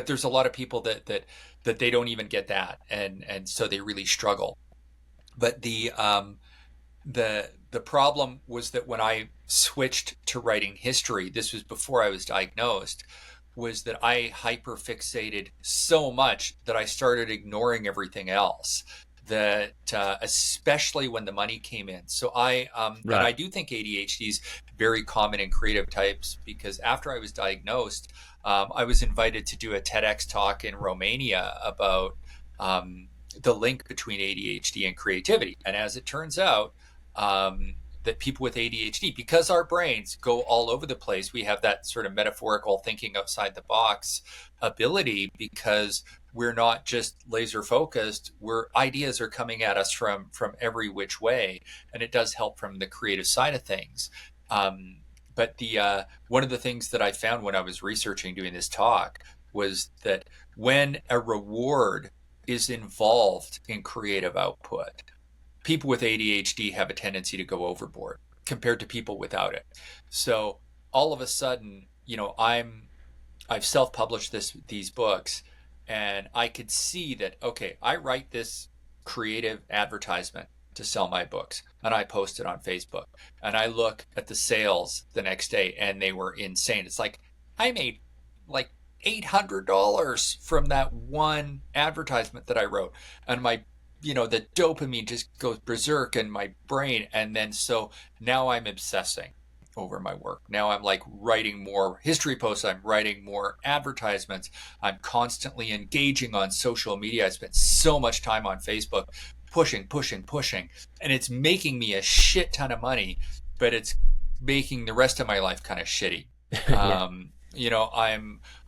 there's a lot of people that they don't even get that, and so they really struggle. But the problem was that when I switched to writing history, this was before I was diagnosed, was that I hyperfixated so much that I started ignoring everything else. That especially when the money came in. So and I do think ADHD is very common in creative types, because after I was diagnosed, I was invited to do a TEDx talk in Romania about the link between ADHD and creativity. And as it turns out, that people with ADHD, because our brains go all over the place, we have that sort of metaphorical thinking outside the box ability, because we're not just laser focused. Ideas are coming at us from every which way, and it does help from the creative side of things. But one of the things that I found when I was researching doing this talk was that when a reward is involved in creative output, people with ADHD have a tendency to go overboard compared to people without it. So all of a sudden, I've self-published these books, and I could see that, okay, I write this creative advertisement to sell my books, and I post it on Facebook, and I look at the sales the next day, and they were insane. It's like I made like $800 from that one advertisement that I wrote, and my the dopamine just goes berserk in my brain. And then so now I'm obsessing over my work. Now I'm like writing more history posts, I'm writing more advertisements, I'm constantly engaging on social media. I spent so much time on Facebook pushing, pushing, pushing, and it's making me a shit ton of money, but it's making the rest of my life kind of shitty. Yeah.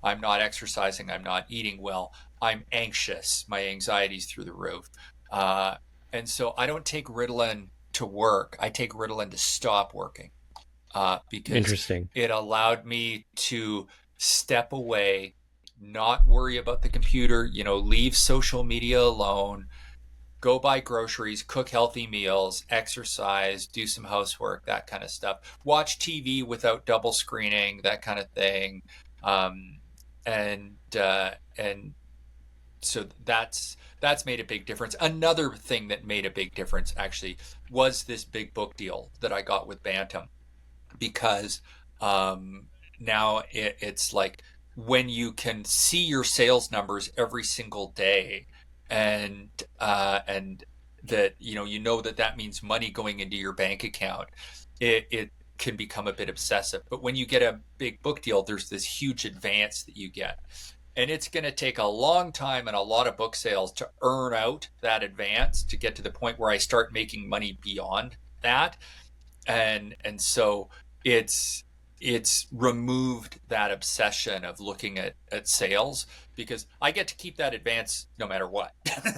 I'm not exercising, I'm not eating well, I'm anxious, my anxiety's through the roof. Uh, and so I don't take Ritalin to work. I take Ritalin to stop working, because Interesting. it allowed me to step away, not worry about the computer, leave social media alone, go buy groceries, cook healthy meals, exercise, do some housework, that kind of stuff. Watch TV without double screening, that kind of thing. Um, and so that's made a big difference. Another thing that made a big difference actually was this big book deal that I got with Bantam, because um, now it's like when you can see your sales numbers every single day, and and that that means money going into your bank account, it can become a bit obsessive. But when you get a big book deal, there's this huge advance that you get, and it's going to take a long time and a lot of book sales to earn out that advance to get to the point where I start making money beyond that. And so it's removed that obsession of looking at sales, because I get to keep that advance no matter what.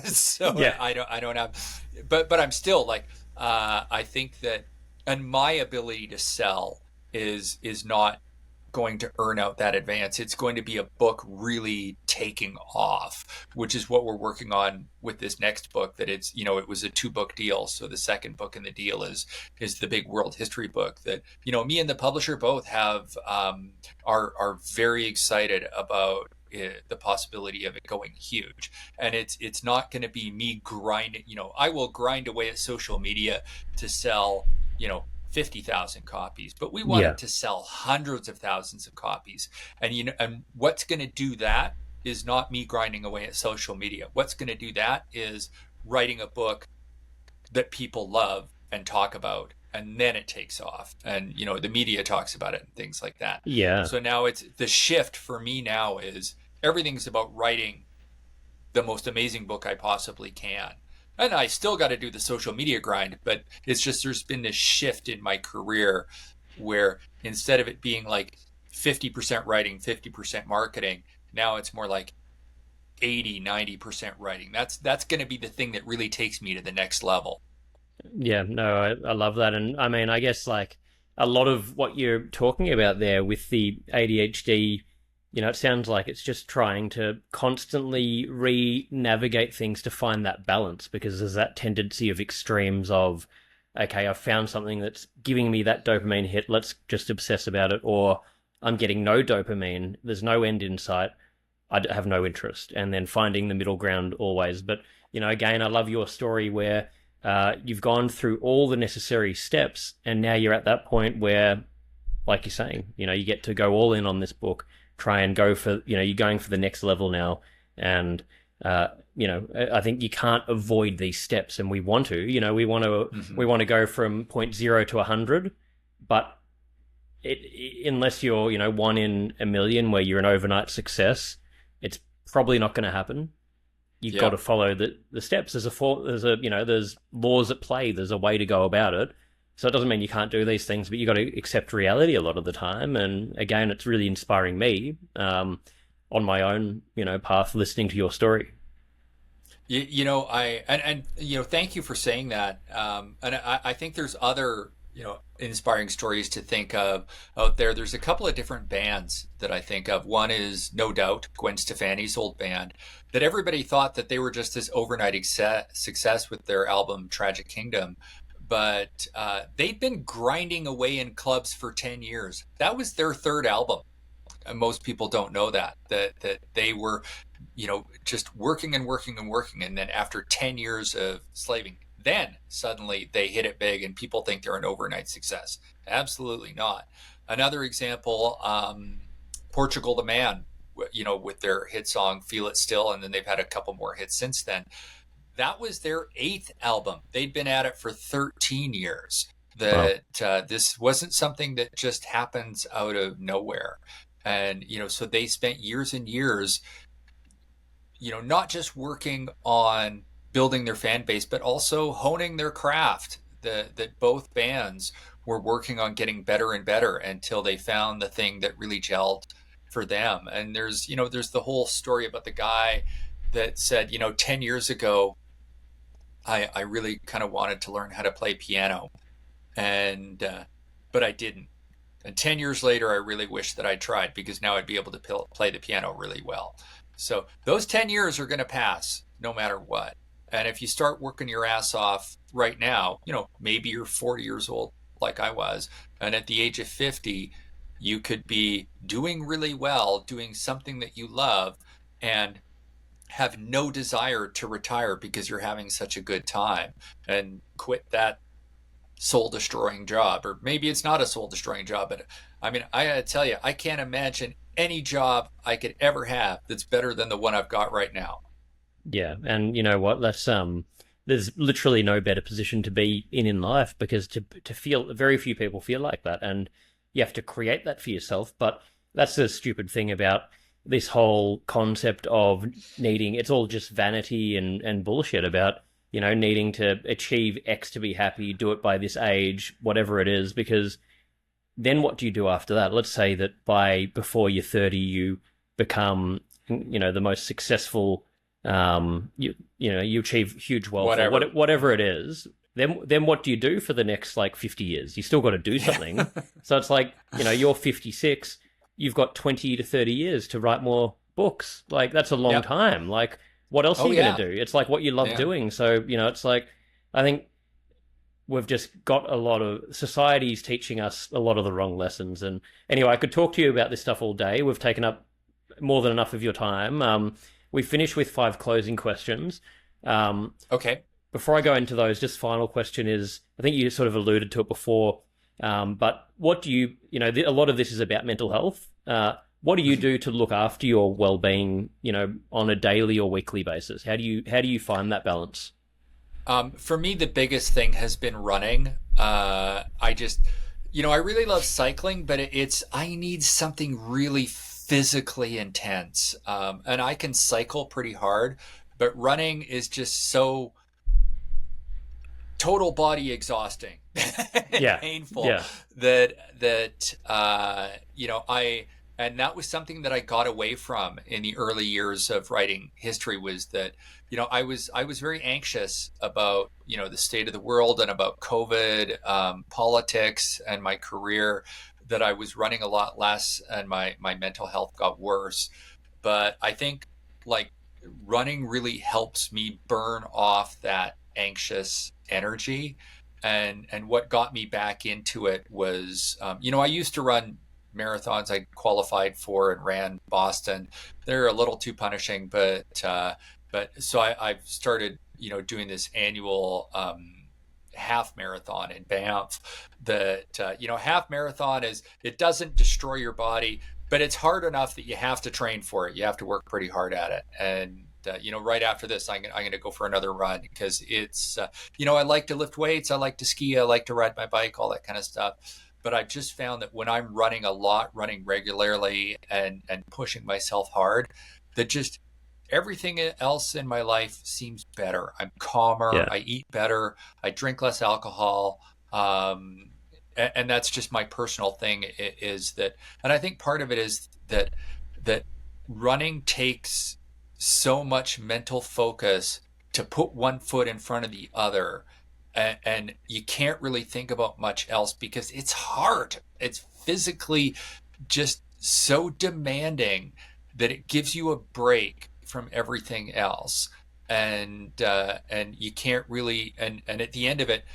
So Yeah. I don't have, but I'm still like, I think that, and my ability to sell is not going to earn out that advance. It's going to be a book really taking off, which is what we're working on with this next book. That it was a 2-book deal. So the second book in the deal is the big world history book that, me and the publisher both have, are very excited about the possibility of it going huge. And it's not going to be me grinding. I will grind away at social media to sell, 50,000 copies, but we want Yeah. it to sell hundreds of thousands of copies. And what's going to do that is not me grinding away at social media. What's going to do that is writing a book that people love and talk about, and then it takes off, and the media talks about it and things like that. Yeah. So now it's the shift for me now is everything's about writing the most amazing book I possibly can. And I still got to do the social media grind, but it's just there's been this shift in my career where instead of it being like 50% writing, 50% marketing, now it's more like 80-90% writing. That's going to be the thing that really takes me to the next level. Yeah, no, I love that. And I mean, I guess like a lot of what you're talking about there with the ADHD, it sounds like it's just trying to constantly re-navigate things to find that balance, because there's that tendency of extremes of, okay, I've found something that's giving me that dopamine hit, let's just obsess about it, or I'm getting no dopamine, there's no end in sight, I have no interest, and then finding the middle ground always. But, again, I love your story where you've gone through all the necessary steps, and now you're at that point where, like you're saying, you get to go all in on this book, try and go for, you're going for the next level now. And, I think you can't avoid these steps, and we want to, we want to go from point zero to 100, but unless you're, one in a million where you're an overnight success, it's probably not going to happen. You've got Yeah. to follow the steps. There's laws at play. There's a way to go about it. So it doesn't mean you can't do these things, but you got to accept reality a lot of the time. And again, it's really inspiring me on my own, path, listening to your story. Thank you for saying that. And I think there's other, inspiring stories to think of out there. There's a couple of different bands that I think of. One is No Doubt, Gwen Stefani's old band, that everybody thought that they were just this overnight success with their album Tragic Kingdom. But they'd been grinding away in clubs for 10 years. That was their third album. And most people don't know that they were, just working and working and working. And then after 10 years of slaving, then suddenly they hit it big and people think they're an overnight success. Absolutely not. Another example, Portugal the Man, with their hit song Feel It Still. And then they've had a couple more hits since then. That was their eighth album. They'd been at it for 13 years. Wow. that this wasn't something that just happens out of nowhere. And, so they spent years and years, not just working on building their fan base, but also honing their craft. That both bands were working on getting better and better until they found the thing that really gelled for them. And there's the whole story about the guy that said, 10 years ago, I really kind of wanted to learn how to play piano, and but I didn't. And 10 years later, I really wish that I tried, because now I'd be able to play the piano really well. So those 10 years are going to pass no matter what. And if you start working your ass off right now, maybe you're 40 years old like I was. And at the age of 50, you could be doing really well, doing something that you love, and have no desire to retire because you're having such a good time, and quit that soul destroying job. Or maybe it's not a soul destroying job, but I mean, I gotta tell you, I can't imagine any job I could ever have that's better than the one I've got right now. Yeah, and you know what? That's there's literally no better position to be in life, because to feel, very few people feel like that, and you have to create that for yourself. But that's the stupid thing about this whole concept of needing, it's all just vanity and bullshit about, needing to achieve X to be happy, do it by this age, whatever it is, because then what do you do after that? Let's say that before you're 30, you become, the most successful, you achieve huge wealth, Whatever. or whatever it is. Then what do you do for the next like 50 years? You still got to do something. So it's like, you're 56, you've got 20 to 30 years to write more books. Like, that's a long Yep. time. Like, what else are Oh you going yeah. to do? It's like what you love Yeah. doing. So, it's like, I think we've just got a lot of, society's teaching us a lot of the wrong lessons. And anyway, I could talk to you about this stuff all day. We've taken up more than enough of your time. We finished with 5 closing questions. Okay. Before I go into those, just final question is, I think you sort of alluded to it before, but what do you, a lot of this is about mental health. What do you do to look after your well-being, on a daily or weekly basis? How do you find that balance? For me, the biggest thing has been running. I just, I really love cycling, but I need something really physically intense. And I can cycle pretty hard, but running is just so total body exhausting and Yeah, painful yeah, I and that was something that I got away from in the early years of writing history, was that I was very anxious about the state of the world and about COVID, politics, and my career, that I was running a lot less, and my mental health got worse. But I think, like, running really helps me burn off that anxious energy. And what got me back into it was, I used to run marathons. I qualified for and ran Boston. They're a little too punishing, but so I've started doing this annual half marathon in Banff. That half marathon it doesn't destroy your body, but it's hard enough that you have to train for it. You have to work pretty hard at it. And right after this, I'm going to go for another run, because it's, I like to lift weights, I like to ski, I like to ride my bike, all that kind of stuff. But I've just found that when I'm running a lot, running regularly, and pushing myself hard, that just everything else in my life seems better. I'm calmer, yeah. I eat better, I drink less alcohol. And that's just my personal thing, is that, and I think part of it is that running takes so much mental focus to put one foot in front of the other, and you can't really think about much else, because it's hard. It's physically just so demanding that it gives you a break from everything else. And you can't really, and at the end of it,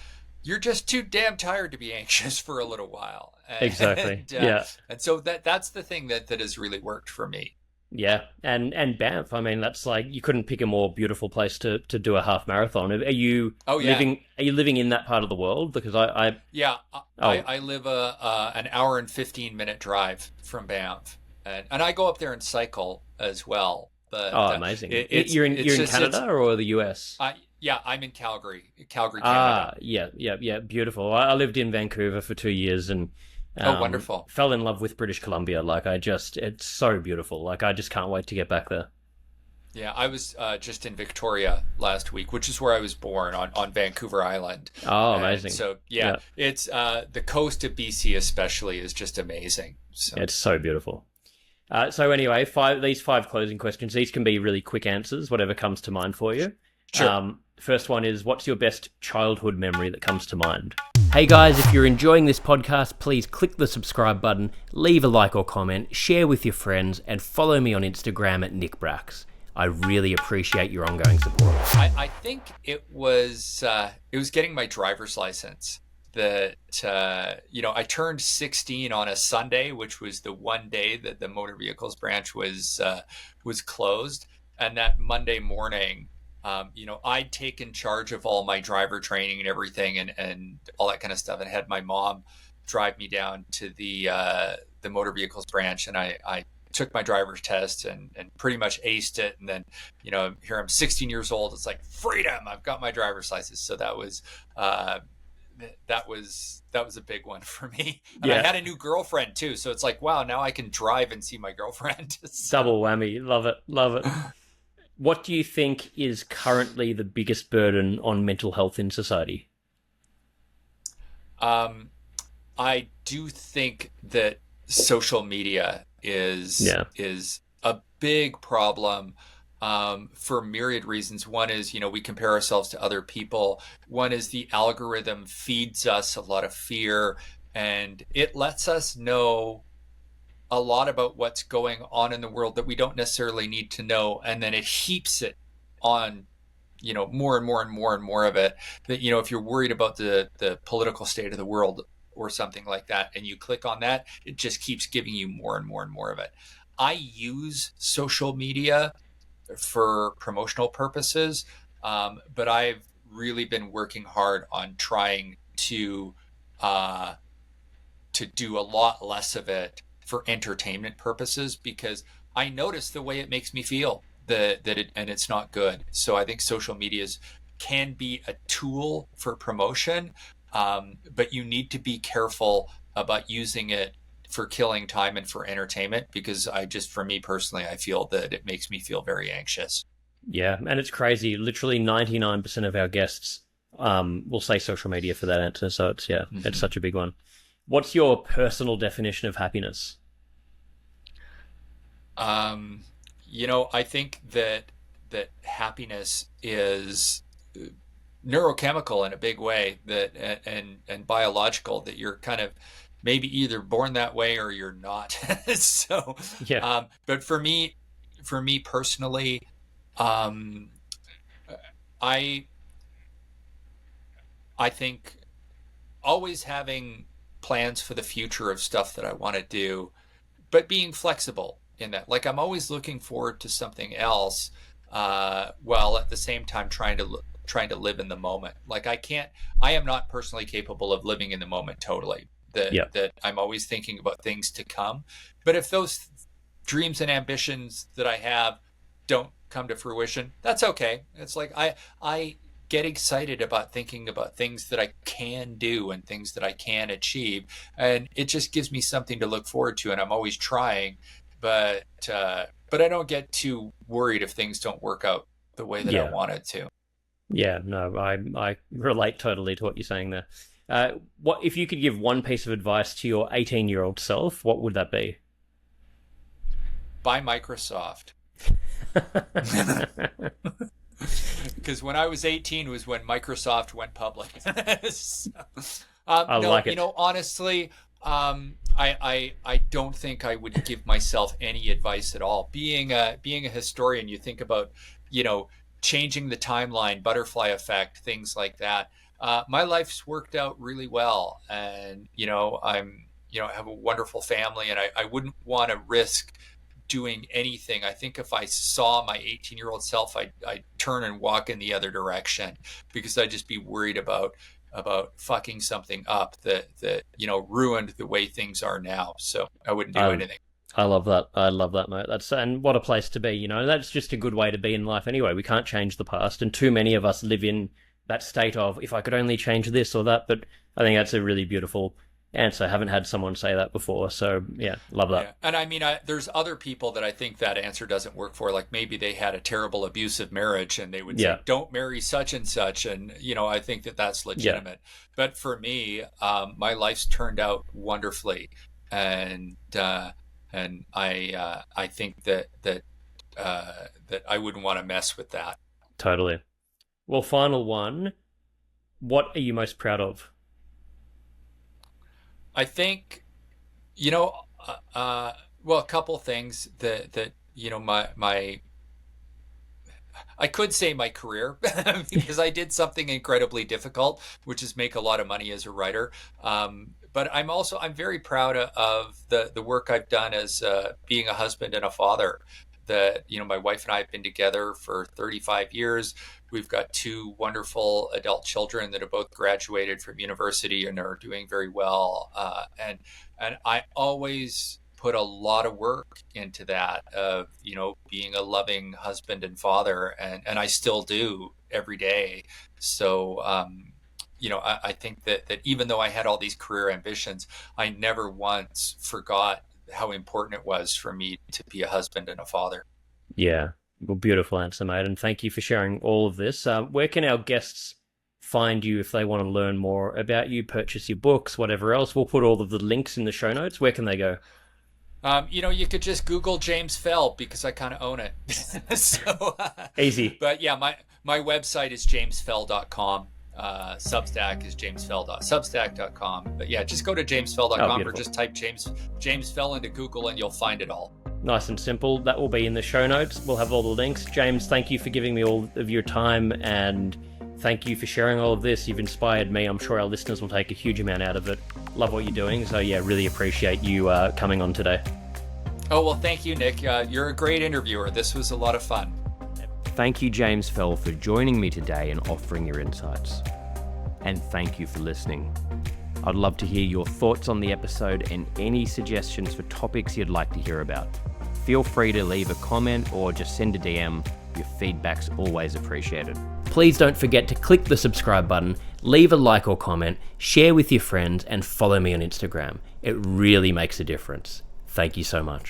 you're just too damn tired to be anxious for a little while. Exactly. And Yeah. and so that's the thing that has really worked for me. Yeah, and Banff. I mean, that's like, you couldn't pick a more beautiful place to do a half marathon. Are you Oh yeah. living in that part of the world? Because I Yeah, oh, I live an hour and 15-minute drive from Banff, and I go up there and cycle as well. But oh, amazing. it's You're in just Canada or the US? Yeah, I'm in Calgary, Canada. Ah, yeah, yeah, yeah, beautiful. I lived in Vancouver for 2 years and Oh, wonderful. fell in love with British Columbia. Like, it's so beautiful. Like, I just can't wait to get back there. Yeah, I was just in Victoria last week, which is where I was born on Vancouver Island. Oh, And amazing. so, yeah, Yeah, it's the coast of BC especially is just amazing. So, it's so beautiful. So anyway, these five closing questions. These can be really quick answers, whatever comes to mind for you. sure. First one is, what's your best childhood memory that comes to mind? Hey guys, if you're enjoying this podcast, please click the subscribe button, leave a like or comment, share with your friends, and follow me on Instagram at nickbrax. I really appreciate your ongoing support. I think it was getting my driver's license that I turned 16 on a Sunday, which was the one day that the motor vehicles branch was closed, and that Monday morning, I'd taken charge of all my driver training and everything, and all that kind of stuff, and had my mom drive me down to the motor vehicles branch, and I took my driver's test and pretty much aced it. And then, here I'm 16 years old. It's like freedom. I've got my driver's license. So uh, that was a big one for me. And I Yeah, had a new girlfriend too. So it's like, wow, now I can drive and see my girlfriend. So, double whammy. Love it. Love it. What do you think is currently the biggest burden on mental health in society? um, I do think that social media is Yeah. is a big problem, for myriad reasons. One is, we compare ourselves to other people. One is the algorithm feeds us a lot of fear, and it lets us know a lot about what's going on in the world that we don't necessarily need to know, and then it heaps it on, more and more and more and more of it. That, if you're worried about the political state of the world or something like that, and you click on that, it just keeps giving you more and more and more of it. I use social media for promotional purposes, but I've really been working hard on trying uh, to do a lot less of it for entertainment purposes, because I notice the way it makes me feel, and it's not good. So I think social medias can be a tool for promotion, but you need to be careful about using it for killing time and for entertainment, because for me personally, I feel that it makes me feel very anxious. Yeah, and it's crazy. Literally 99% of our guests will say social media for that answer. So it's Hmm. such a big one. What's your personal definition of happiness? Um, I think that happiness is neurochemical in a big way, that and biological, that you're kind of maybe either born that way or you're not. So, Yeah, but for me personally, um, I I think always having plans for the future of stuff that I want to do, but being flexible in that. Like, I'm always looking forward to something else, while at the same time trying to live in the moment. Like, I am not personally capable of living in the moment totally. That yeah, that I'm always thinking about things to come. But if those dreams and ambitions that I have don't come to fruition, that's okay. It's like I get excited about thinking about things that I can do and things that I can achieve, and it just gives me something to look forward to. And I'm always trying, but I don't get too worried if things don't work out the way that I yeah, want it to. yeah. No, I relate totally to what you're saying there. What if you could give one piece of advice to your 18-year-old self? What would that be? Buy Microsoft. Because when I was 18 was when Microsoft went public. So, I no, like it. honestly, I don't think I would give myself any advice at all. Being a historian, you think about, you know changing the timeline, butterfly effect, things like that. My life's worked out really well, and I have a wonderful family, and I wouldn't want to risk doing anything. I think if I saw my 18-year-old self, I'd turn and walk in the other direction, because I'd just be worried about fucking something up that ruined the way things are now. So I wouldn't do I anything. I love that. I love that, mate. And what a place to be, you know. That's just a good way to be in life anyway. We can't change the past, and too many of us live in that state of, if I could only change this or that. But I think that's a really beautiful answer. I haven't had someone say that before, so yeah, love Yeah. that. And I mean, there's other people that I think that answer doesn't work for. Like maybe they had a terrible abusive marriage and they would say, Yeah, don't marry such and such. And, I think that that's yeah, legitimate. But for me, my life's turned out wonderfully. And, I think that I wouldn't want to mess with that. totally. Well, final one. What are you most proud of? I think, you know, well, a couple things that, my I could say my career because I did something incredibly difficult, which is make a lot of money as a writer. But I'm very proud of the work I've done as being a husband and a father. That my wife and I have been together for 35 years. We've got two wonderful adult children that have both graduated from university and are doing very well. And I always put a lot of work into that of being a loving husband and father, and I still do every day. So I think that even though I had all these career ambitions, I never once forgot how important it was for me to be a husband and a father. Yeah, well, beautiful answer, mate, and thank you for sharing all of this. Where can our guests find you if they want to learn more about you, purchase your books, whatever else? We'll put all of the links in the show notes. Where can they go? You could just Google James Fell because I kind of own it. so, Easy. but yeah, my website is jamesfell.com. Substack is jamesfell.substack.com. But yeah, just go to Oh, jamesfell.com or beautiful. just type James Fell into Google and you'll find it all. Nice and simple. That will be in the show notes. We'll have all the links. James, thank you for giving me all of your time and thank you for sharing all of this. You've inspired me. I'm sure our listeners will take a huge amount out of it. Love what you're doing. So yeah, really appreciate you coming on today. Oh, well, thank you, Nick. You're a great interviewer. This was a lot of fun. Thank you, James Fell, for joining me today and offering your insights. And thank you for listening. I'd love to hear your thoughts on the episode and any suggestions for topics you'd like to hear about. Feel free to leave a comment or just send a DM. Your feedback's always appreciated. Please don't forget to click the subscribe button, leave a like or comment, share with your friends, and follow me on Instagram. It really makes a difference. Thank you so much.